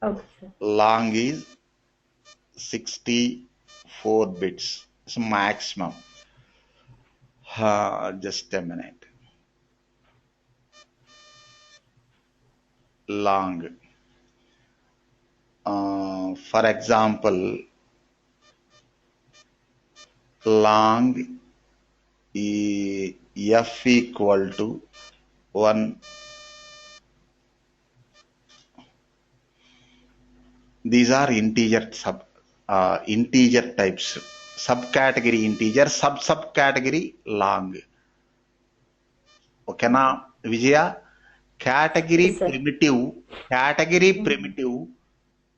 [SPEAKER 7] Okay, sir.
[SPEAKER 1] Long is 64 bits. It's maximum. Just a minute. Long. For example, long f equal to 1. These are integer integer types. Subcategory integer, subcategory long. Okay na, Vijaya? Category
[SPEAKER 7] Yes, sir.
[SPEAKER 1] primitive,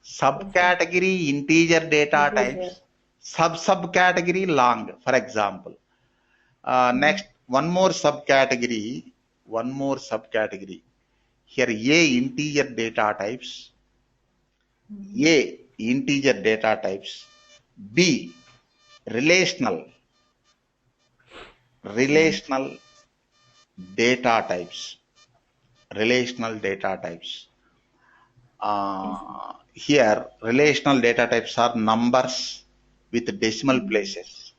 [SPEAKER 1] subcategory integer data types, subcategory long, for example. Next, one more subcategory. Here, A integer data types, B relational data types. Here, relational data types are numbers with decimal places.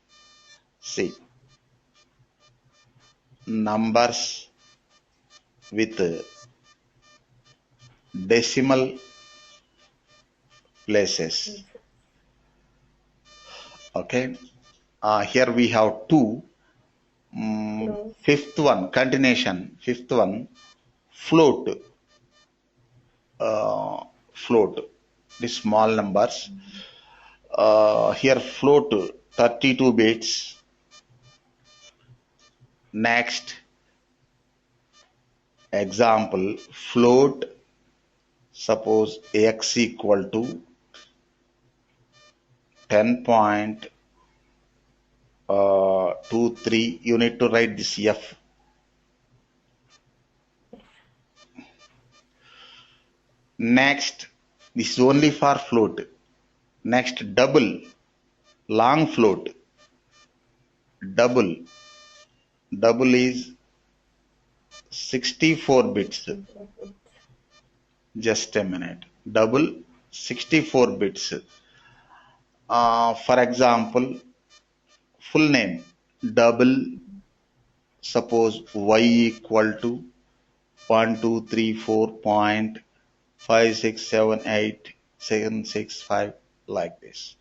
[SPEAKER 1] See, numbers with decimal places. Okay. Here we have two. Fifth one, continuation. Fifth one, float. The small numbers. Here float 32 bits. Next, example, float, suppose x equal to 10.23. You need to write this f. Next, this is only for float. Next, double, long float. Double is 64 bits. Just a minute. Double 64 bits. For example, full name, double, suppose y equal to 1234. 5, 6, 7, 8, 7, 6, 5, like this.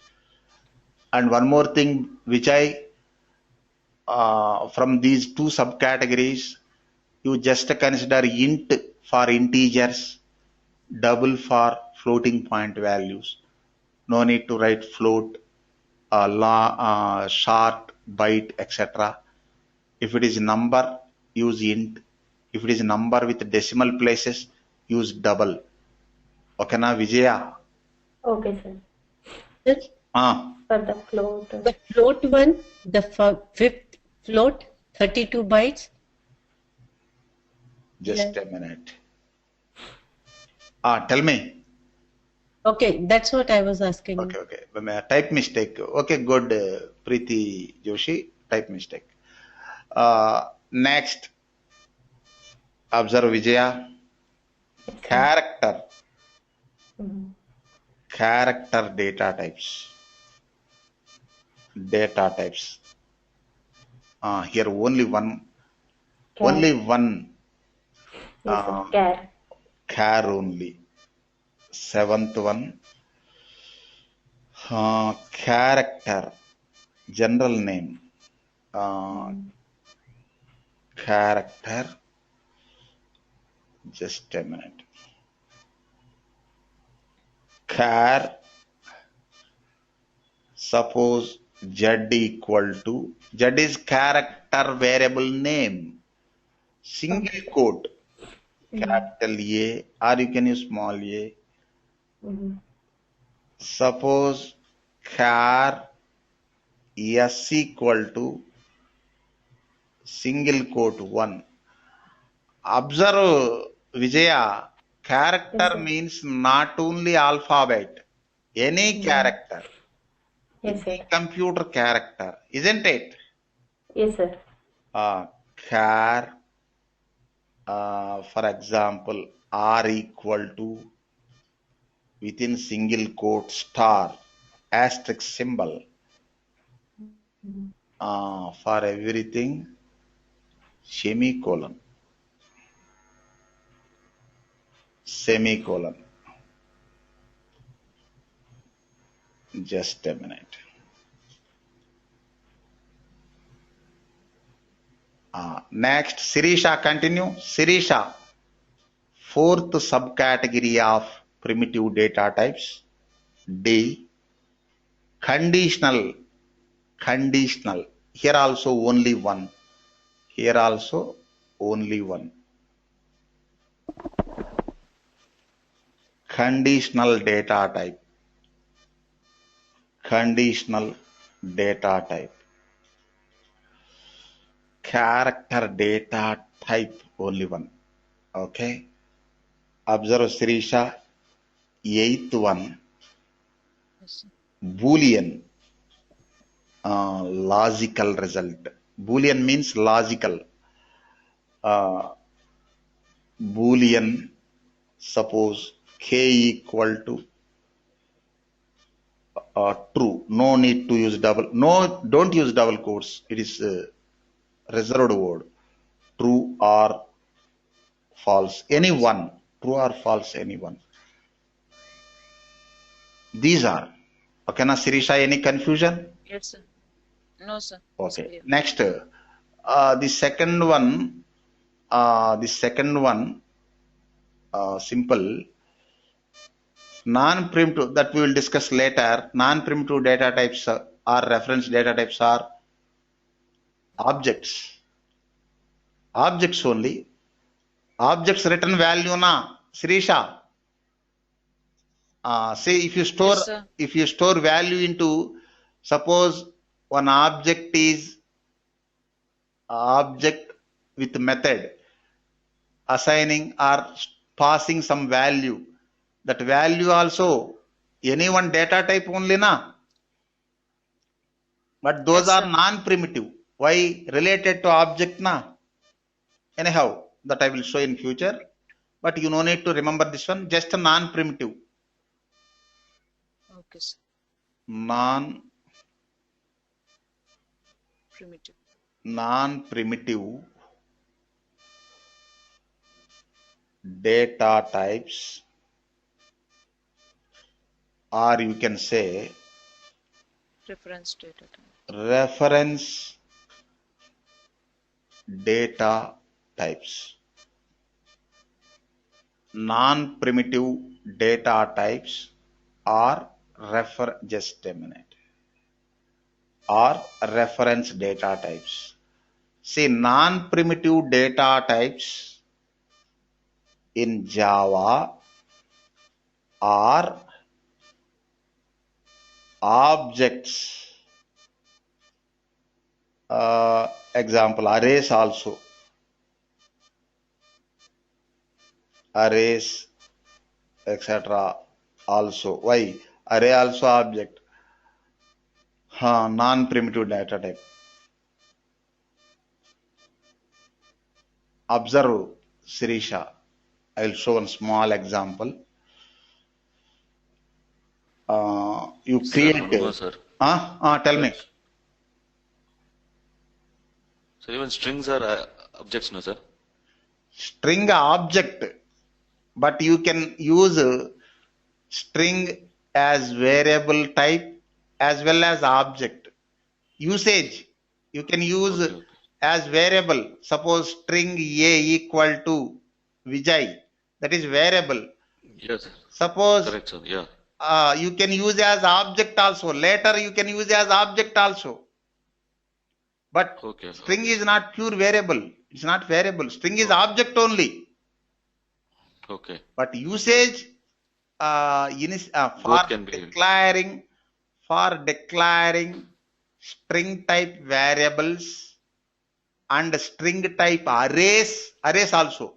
[SPEAKER 1] And one more thing which I, from these two subcategories, you just consider int for integers, double for floating point values. No need to write float, short, byte, etc. If it is number, use int. If it is number with decimal places, use double. Okay, na Vijaya?
[SPEAKER 7] Okay, sir.
[SPEAKER 6] Sir,
[SPEAKER 7] For the float.
[SPEAKER 6] the float one, the fifth float, 32 bytes.
[SPEAKER 1] Just a minute. Tell me.
[SPEAKER 6] Okay, that's what I was asking.
[SPEAKER 1] Okay. Type mistake. Okay, good. Preeti Joshi, type mistake. Next, observe Vijaya. Character. Character data types. Data types. Here only one.
[SPEAKER 7] Char.
[SPEAKER 1] Only one.
[SPEAKER 7] Yes, sir. Char.
[SPEAKER 1] Char only. Seventh one. Character. General name. Character. Just a minute. Char. Suppose Z equal to, Z is character variable name. Single quote. Capital A, or you can use small a. Suppose char S equal to single quote 1. Observe Vijaya, character means not only alphabet, any character,
[SPEAKER 7] Yes,
[SPEAKER 1] any
[SPEAKER 7] sir.
[SPEAKER 1] computer character, isn't it?
[SPEAKER 7] Yes, sir.
[SPEAKER 1] Char, for example, R equal to within single quote star asterisk symbol. For everything semicolon. Just a minute. Next, Sirisha, continue. Sirisha, fourth subcategory of primitive data types. D, conditional. Here also only one. Conditional data type. Character data type only one. Okay. Observe Sirisha. Eighth one. Boolean. Logical result. Boolean means logical. Boolean, suppose k equal to true. No need to use double. No, don't use double quotes. It is reserved word. True or false. Any one. True or false, any one. These are. Okay, na Sirisha, any confusion?
[SPEAKER 3] Yes, sir. No, sir.
[SPEAKER 1] Okay. Next, the second one, simple. Non-primitive, that we will discuss later. Non-primitive data types or reference data types are objects. Objects only. Objects return value na, Sirisha. Say if you store value into, suppose one object is object with method assigning or passing some value. That value also any one data type only na. But those are non-primitive. Why? Related to object na. Anyhow, that I will show in future. But you no need to remember this one. Just a non-primitive.
[SPEAKER 3] Okay, sir.
[SPEAKER 1] Non-primitive data types or you can say
[SPEAKER 3] Reference data type.
[SPEAKER 1] reference data types. Non-primitive data types are just a minute, or reference data types. See, non-primitive data types in Java are objects. Example, arrays also. Arrays, etc. also. Why? Array also object. Non-primitive data type. Observe, Sirisha. I will show one small example. You
[SPEAKER 2] Sir,
[SPEAKER 1] create.
[SPEAKER 2] no, sir.
[SPEAKER 1] Tell me.
[SPEAKER 2] So even strings are objects, no, sir?
[SPEAKER 1] String object, but you can use string as variable type as well as object. Usage, you can use
[SPEAKER 2] Okay.
[SPEAKER 1] as variable. Suppose string A equal to Vijay, that is variable.
[SPEAKER 2] Yes, sir.
[SPEAKER 1] Suppose
[SPEAKER 2] Correct, sir. Yeah.
[SPEAKER 1] you can use as object also. Later you can use as object also. But string is not pure variable. It's not variable. String is object only.
[SPEAKER 2] Okay.
[SPEAKER 1] But usage for declaring string type variables and string type arrays also,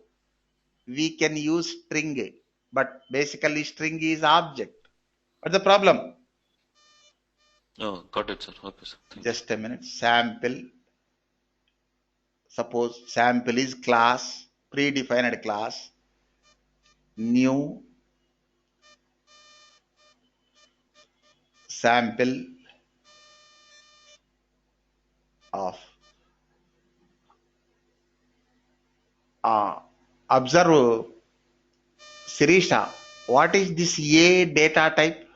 [SPEAKER 1] we can use string, but basically string is object. What's the problem?
[SPEAKER 2] Oh, got it, sir. Okay, sir.
[SPEAKER 1] Just a minute. Sample. Suppose sample is class, predefined class, new sample of observe, Sirisha, what is this A data type?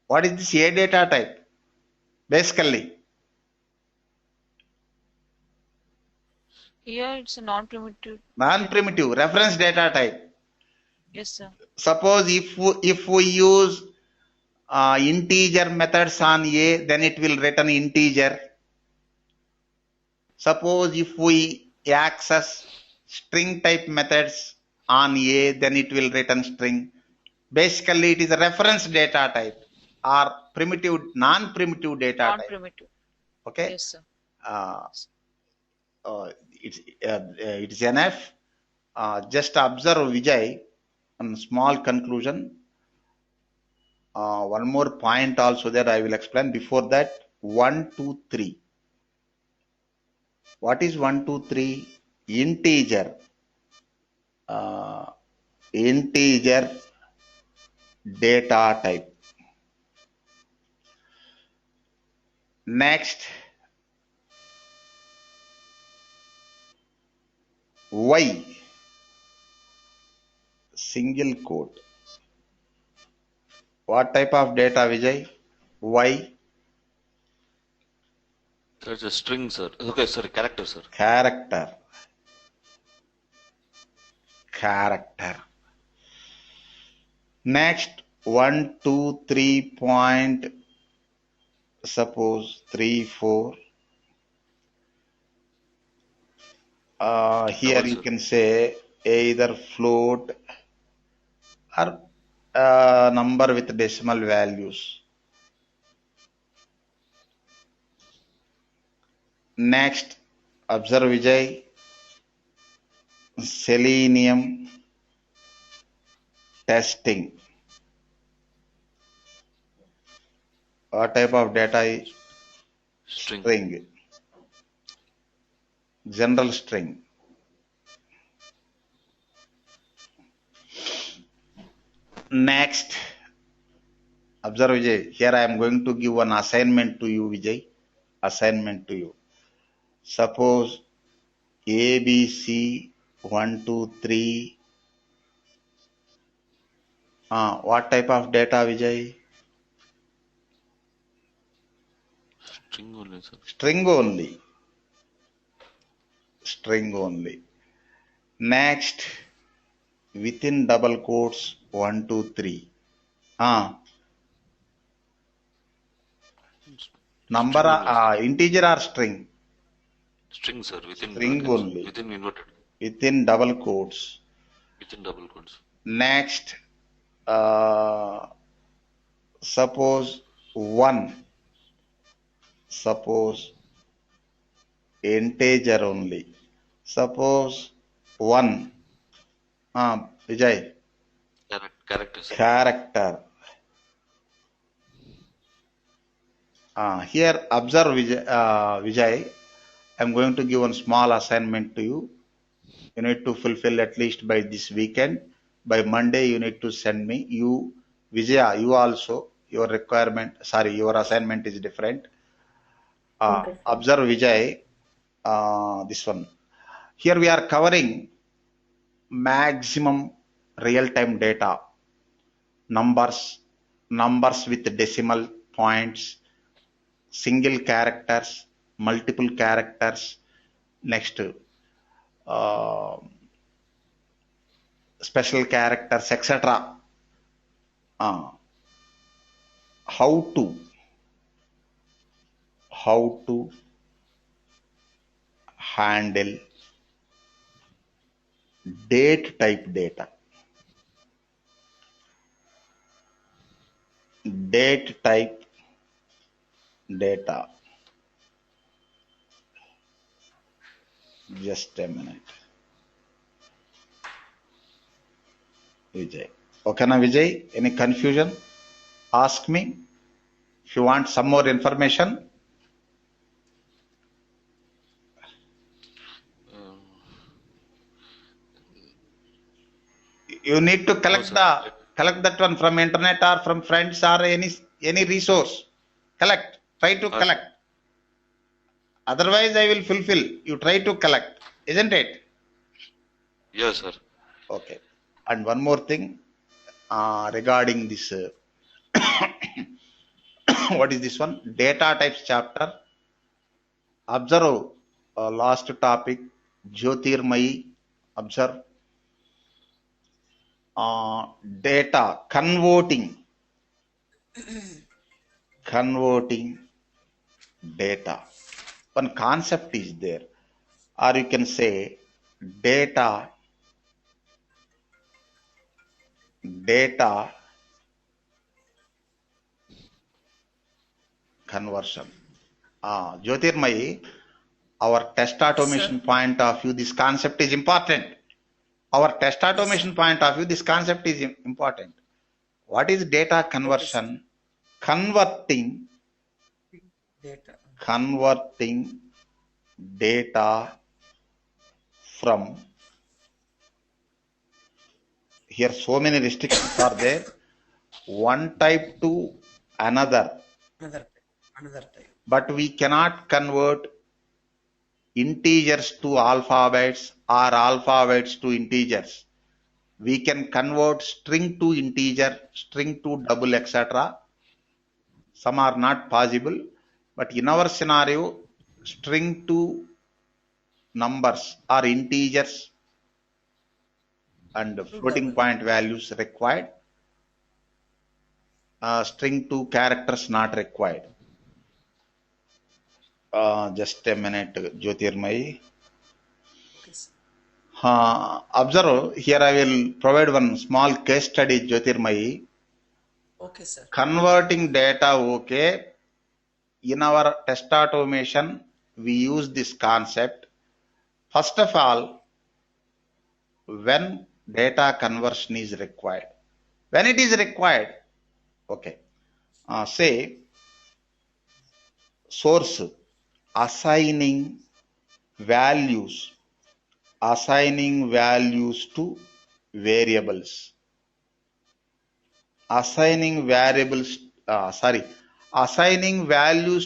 [SPEAKER 1] What is this A data type? Basically,
[SPEAKER 3] Here it's a non-primitive.
[SPEAKER 1] non-primitive reference data type.
[SPEAKER 3] Yes, sir.
[SPEAKER 1] Suppose if we use integer methods on A, then it will return integer. Suppose if we access string type methods on A, then it will return string. Basically, it is a reference data type or primitive, non-primitive data type.
[SPEAKER 3] Non-primitive.
[SPEAKER 1] Okay.
[SPEAKER 3] Yes, sir.
[SPEAKER 1] It's enough. Just observe, Vijay, and small conclusion. One more point also that I will explain. Before that, 1, 2, 3. What is 1, 2, 3? Integer. Integer data type. Next, Y. Single quote. What type of data, Vijay? Y.
[SPEAKER 2] That's a string, sir. Okay, sorry, character, sir.
[SPEAKER 1] Character. Next, 1, 2, 3 point, suppose 3, 4. Here you can say either float or number with decimal values. Next, observe, Vijay, Selenium testing. What type of data is string? General string. Next, observe, Vijay. Here I am going to give an assignment to you, Vijay. Assignment to you. Suppose ABC 1, 2, 3 What type of data, Vijay?
[SPEAKER 2] String only, sir.
[SPEAKER 1] String only. String only. Next, within double quotes, 1, 2, 3. Number,
[SPEAKER 2] String only, sir.
[SPEAKER 1] integer or string?
[SPEAKER 2] String, sir, within
[SPEAKER 1] String
[SPEAKER 2] brackets,
[SPEAKER 1] only.
[SPEAKER 2] within inverted,
[SPEAKER 1] Within double quotes.
[SPEAKER 2] within double quotes.
[SPEAKER 1] Next, suppose 1. Suppose integer only. Suppose 1. Vijay.
[SPEAKER 2] Character, sir.
[SPEAKER 1] Character. Here, observe Vijay. I'm going to give one small assignment to you. You need to fulfill at least by this weekend. By Monday, you need to send me. You, Vijaya, you also, your assignment is different.
[SPEAKER 7] Okay, sir.
[SPEAKER 1] Observe Vijay, this one. Here we are covering maximum real-time data, numbers with decimal points, single characters, multiple characters, next special characters, etc. How to handle date type data. Date type data. Just a minute. Vijay. Okay, na Vijay? Any confusion? Ask me. If you want some more information, you need to collect that one from internet or from friends or any resource. Collect. Try to collect. Otherwise, I will fulfill. You try to collect, isn't it?
[SPEAKER 2] Yes, sir.
[SPEAKER 1] Okay. And one more thing regarding this. What is this one? Data types chapter. Observe last topic, Jyotirmayi. Observe data converting data. One concept is there, or you can say data conversion. Jyotirmayi, our test automation point of view, this concept is important. Our test automation point of view, this concept is important. What is data conversion? Converting data from, here so many restrictions are there, one type to another type. But we cannot convert integers to alphabets or alphabets to integers. We can convert string to integer, string to double, etc. Some are not possible, but in our scenario, string to numbers or integers and floating point values required. String to characters not required. Just a minute, Jyotirmayi. Observe, here I will provide one small case study, Jyotirmayi.
[SPEAKER 5] Okay, sir.
[SPEAKER 1] Converting data, okay. In our test automation, we use this concept. First of all, when data conversion is required. When it is required, okay. Say, source, assigning values to variables. Assigning values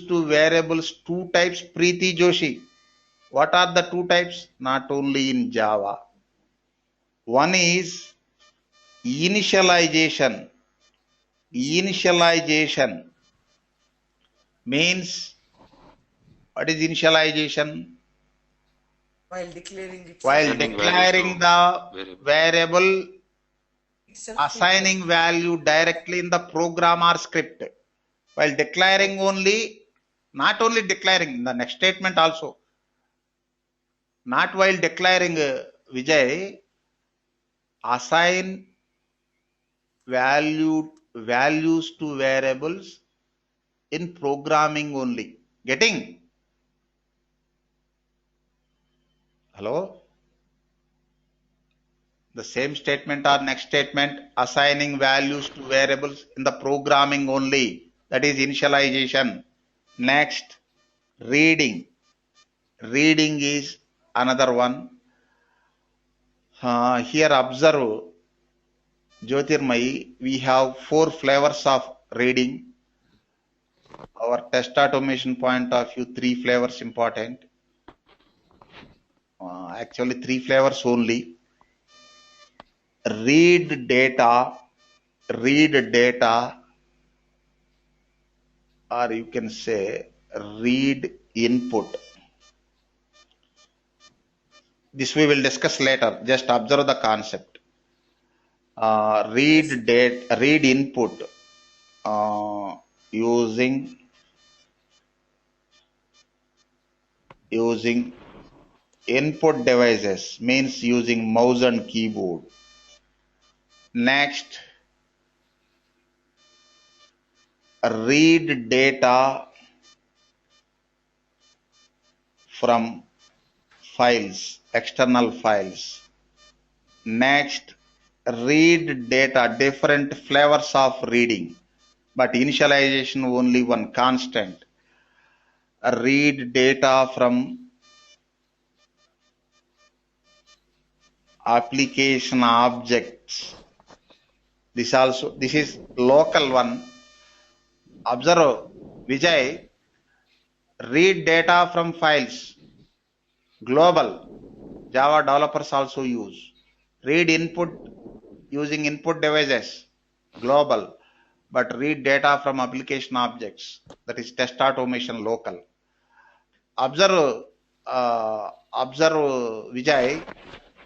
[SPEAKER 1] to variables, two types, Preeti Joshi. What are the two types? Not only in Java. One is Initialization means, what is initialization?
[SPEAKER 5] While declaring itself.
[SPEAKER 1] While
[SPEAKER 2] Assigning values
[SPEAKER 1] declaring
[SPEAKER 2] to
[SPEAKER 1] the
[SPEAKER 2] variable.
[SPEAKER 1] variable,
[SPEAKER 5] Itself
[SPEAKER 1] assigning value directly in the program or script. While declaring only, not only declaring, in the next statement also. Not while declaring, Vijay, assign values to variables in programming only. Getting? Hello? The same statement or next statement, assigning values to variables in the programming only. That is initialization. Next, reading. Reading is another one. Here observe, Jyotirmai, we have 4 flavors of reading. Our test automation point of view, 3 flavors important. Actually 3 flavors only. Read data, or you can say read input. This we will discuss later. Just observe the concept. Read input using input devices, means using mouse and keyboard. Next, read data from files, external files. Next, read data, different flavors of reading, but initialization only one constant. Read data from application objects. This is local one. Observe, Vijay, read data from files. Global. Java developers also use. Read input using input devices. Global. But read data from application objects. That is test automation local. Observe, Vijay.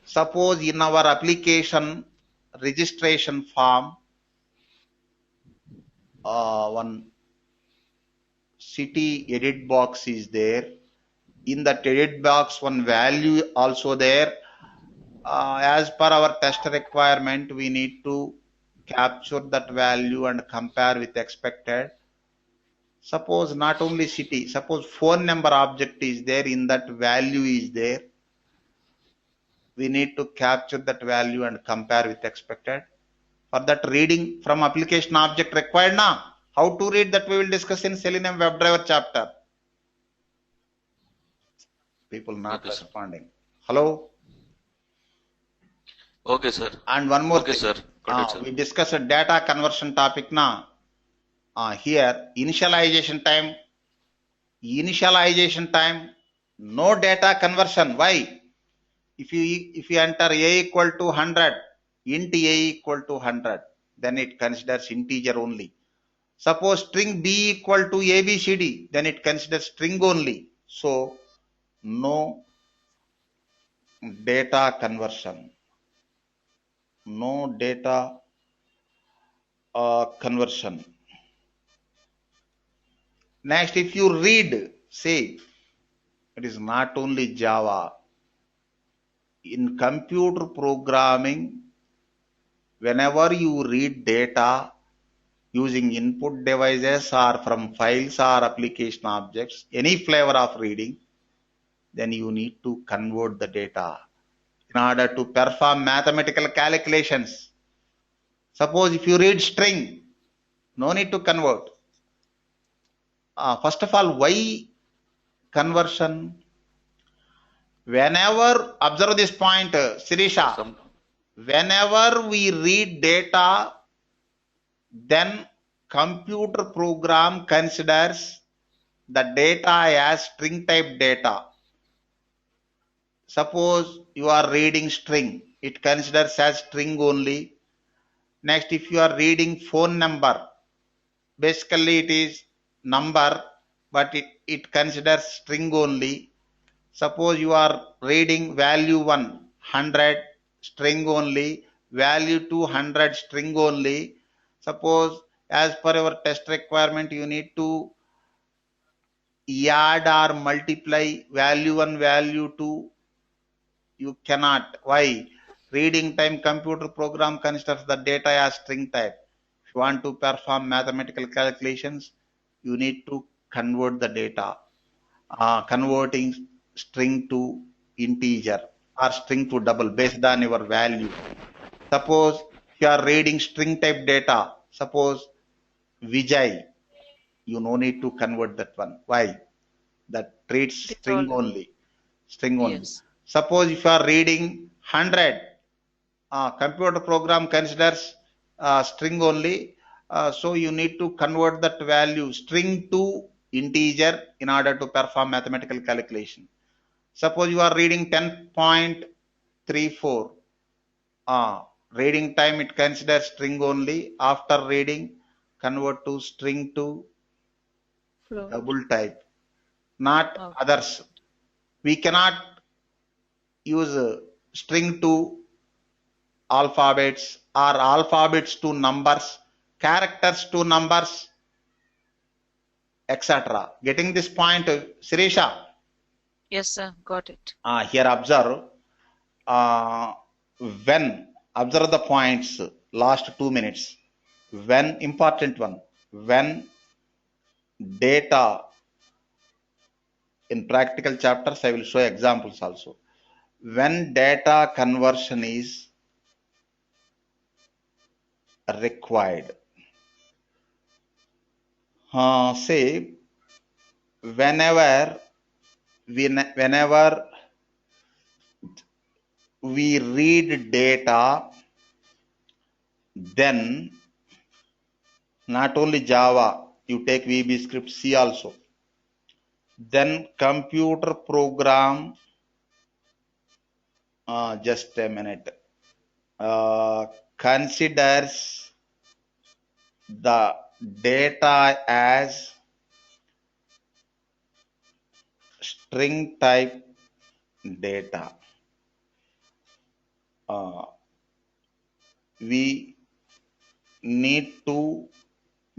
[SPEAKER 1] Suppose in our application registration form, one city edit box is there. In that edit box, one value also there. As per our test requirement, we need to capture that value and compare with expected. Suppose not only city, suppose phone number object is there, in that value is there. We need to capture that value and compare with expected. For that, reading from application object required now. How to read, that we will discuss in Selenium WebDriver chapter. People not responding. Hello?
[SPEAKER 2] Okay, sir.
[SPEAKER 1] And one more thing.
[SPEAKER 2] Sir. Got it, sir.
[SPEAKER 1] We discussed a data conversion topic now. Here, initialization time, no data conversion. Why? If you enter a equal to 100, int a equal to 100, then it considers integer only. Suppose string b equal to abcd, then it considers string only. So no data conversion. No data conversion. Next, if you read, say, it is not only Java. In computer programming, whenever you read data using input devices or from files or application objects, any flavor of reading, then you need to convert the data in order to perform mathematical calculations. Suppose if you read string, no need to convert. First of all, why conversion? Whenever, observe this point, Sirisha, whenever we read data, then computer program considers the data as string type data. Suppose you are reading string, it considers as string only. Next, if you are reading phone number, basically it is number, but it considers string only. Suppose you are reading value 100 string only, value 200 string only. Suppose as per your test requirement you need to add or multiply value 1 value 2, you cannot. Why? Reading time computer program considers the data as string type. If you want to perform mathematical calculations, you need to convert the data, converting string to integer or string to double based on your value. Suppose you are reading string type data, suppose Vijay, you no need to convert that one. Why? That treats
[SPEAKER 3] They
[SPEAKER 1] string
[SPEAKER 3] told.
[SPEAKER 1] only. String only.
[SPEAKER 3] Yes.
[SPEAKER 1] Suppose if you are reading 100, computer program considers string only. So you need to convert that value string to integer in order to perform mathematical calculation. Suppose you are reading 10.34. Reading time it considers string only. After reading, convert to string to
[SPEAKER 3] Float.
[SPEAKER 1] double type, not
[SPEAKER 3] Okay.
[SPEAKER 1] others. We cannot use string to alphabets or alphabets to numbers, characters to numbers, etc. Getting this point, Sirisha?
[SPEAKER 3] Yes, sir. Got it.
[SPEAKER 1] Here observe, when, observe the points, last 2 minutes. When, important one, when data, in practical chapters I will show examples also. When data conversion is required, say whenever we read data, then not only Java, you take VB script, C also, then computer program, just a minute, considers the data as string type data. We need to,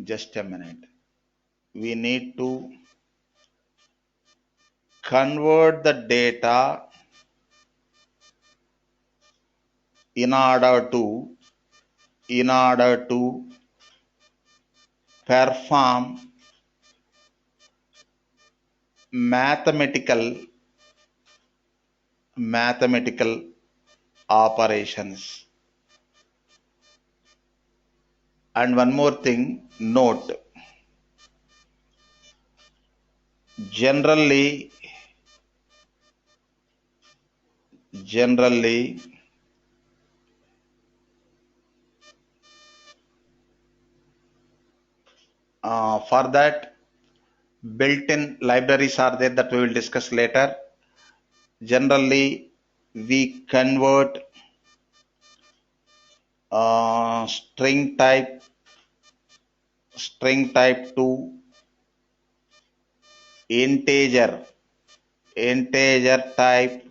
[SPEAKER 1] just a minute, we need to convert the data in order to perform mathematical operations. And one more thing, note, generally for that built-in libraries are there that we will discuss later. Generally we convert string type to integer type,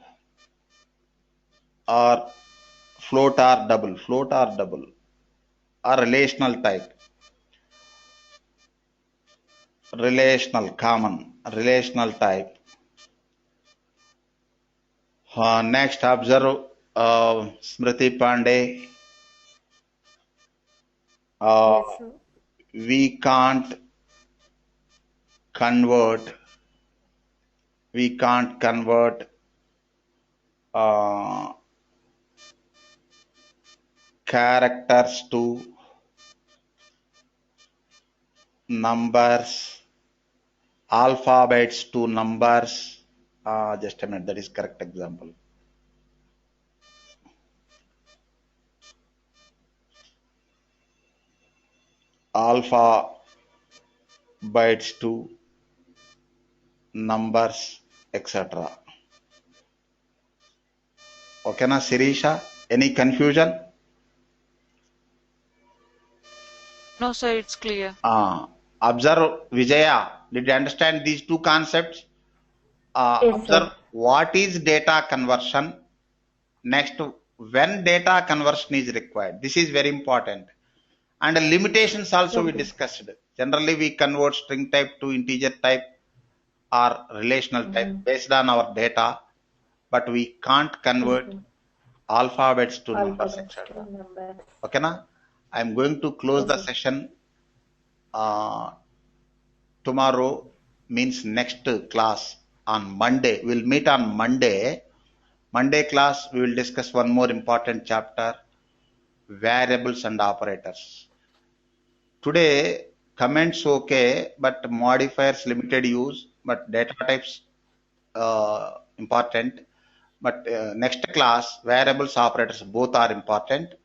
[SPEAKER 1] or float or double, or relational type, relational type. Next, observe, Smriti Pandey.
[SPEAKER 8] Yes, sir.
[SPEAKER 1] We can't convert characters to numbers, alphabets to numbers. Just a minute, that is correct example. Alphabets to numbers, etc. Okay na, Sirisha? Any confusion?
[SPEAKER 3] No, sir, it's clear.
[SPEAKER 1] Observe, Vijaya, did you understand these two concepts?
[SPEAKER 7] Yes,
[SPEAKER 1] Observe
[SPEAKER 7] sir.
[SPEAKER 1] what is data conversion. Next, when data conversion is required. This is very important. And limitations also we
[SPEAKER 7] Okay.
[SPEAKER 1] discussed. Generally, we convert string type to integer type or relational type based on our data, but we can't
[SPEAKER 7] Yes,
[SPEAKER 1] convert
[SPEAKER 7] sir.
[SPEAKER 1] alphabets to numbers,
[SPEAKER 7] Alphabets to
[SPEAKER 1] etc.
[SPEAKER 7] numbers.
[SPEAKER 1] Okay, na? I'm going to close
[SPEAKER 7] Yes,
[SPEAKER 1] the
[SPEAKER 7] sir.
[SPEAKER 1] session tomorrow, means next class on Monday. We'll meet on Monday. Monday class, we will discuss one more important chapter, variables and operators. Today, comments okay, but modifiers limited use, but data types important. But next class, variables, operators, both are important.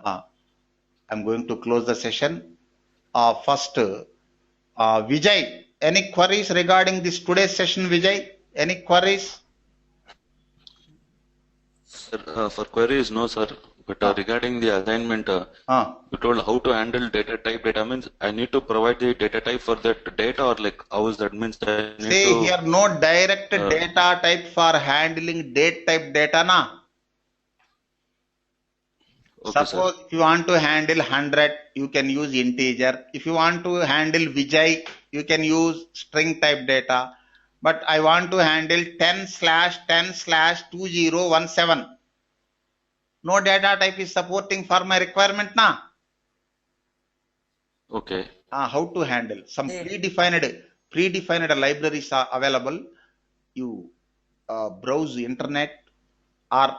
[SPEAKER 1] I'm going to close the session. First, Vijay, any queries regarding this today's session, Vijay? Any queries?
[SPEAKER 2] Sir, for queries, no, sir. But regarding the assignment, you told how to handle data type. Data means I need to provide the data type for that data, or like how is that means I need
[SPEAKER 1] Say
[SPEAKER 2] to.
[SPEAKER 1] here, no direct data type for handling date type data, na?
[SPEAKER 2] Okay, sir.
[SPEAKER 1] Suppose if you want to handle 100, you can use integer. If you want to handle Vijay, you can use string type data. But I want to handle 10/10/2017. No data type is supporting for my requirement now.
[SPEAKER 2] Okay.
[SPEAKER 1] How to handle? Some
[SPEAKER 5] They
[SPEAKER 1] predefined libraries are available. You browse the internet or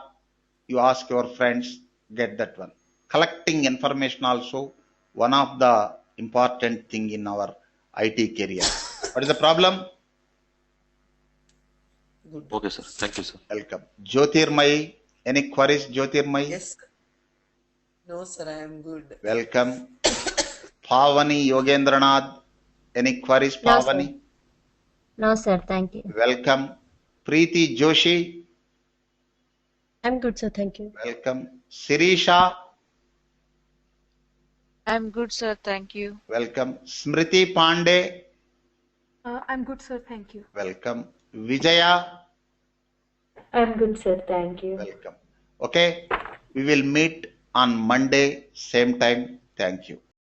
[SPEAKER 1] you ask your friends, get that one. Collecting information also one of the important thing in our IT career. What is the problem?
[SPEAKER 5] good.
[SPEAKER 2] Okay, sir. Thank you, sir.
[SPEAKER 1] Welcome. Jyotirmai, any queries, Jyotirmai?
[SPEAKER 5] Yes. No, sir, I am good.
[SPEAKER 1] Welcome. Pavani Yogendranath, any queries,
[SPEAKER 4] No, sir.
[SPEAKER 1] Pavani?
[SPEAKER 4] No, sir. Thank you.
[SPEAKER 1] Welcome. Preeti Joshi,
[SPEAKER 6] I'm good, sir. Thank you.
[SPEAKER 1] welcome. Sirisha,
[SPEAKER 3] I'm good, sir. Thank you.
[SPEAKER 1] welcome. Smriti Pandey,
[SPEAKER 8] I'm good, sir. Thank you.
[SPEAKER 1] welcome. Vijaya,
[SPEAKER 7] I'm good, sir. Thank you.
[SPEAKER 1] welcome. Okay, we will meet on Monday, same time. Thank you.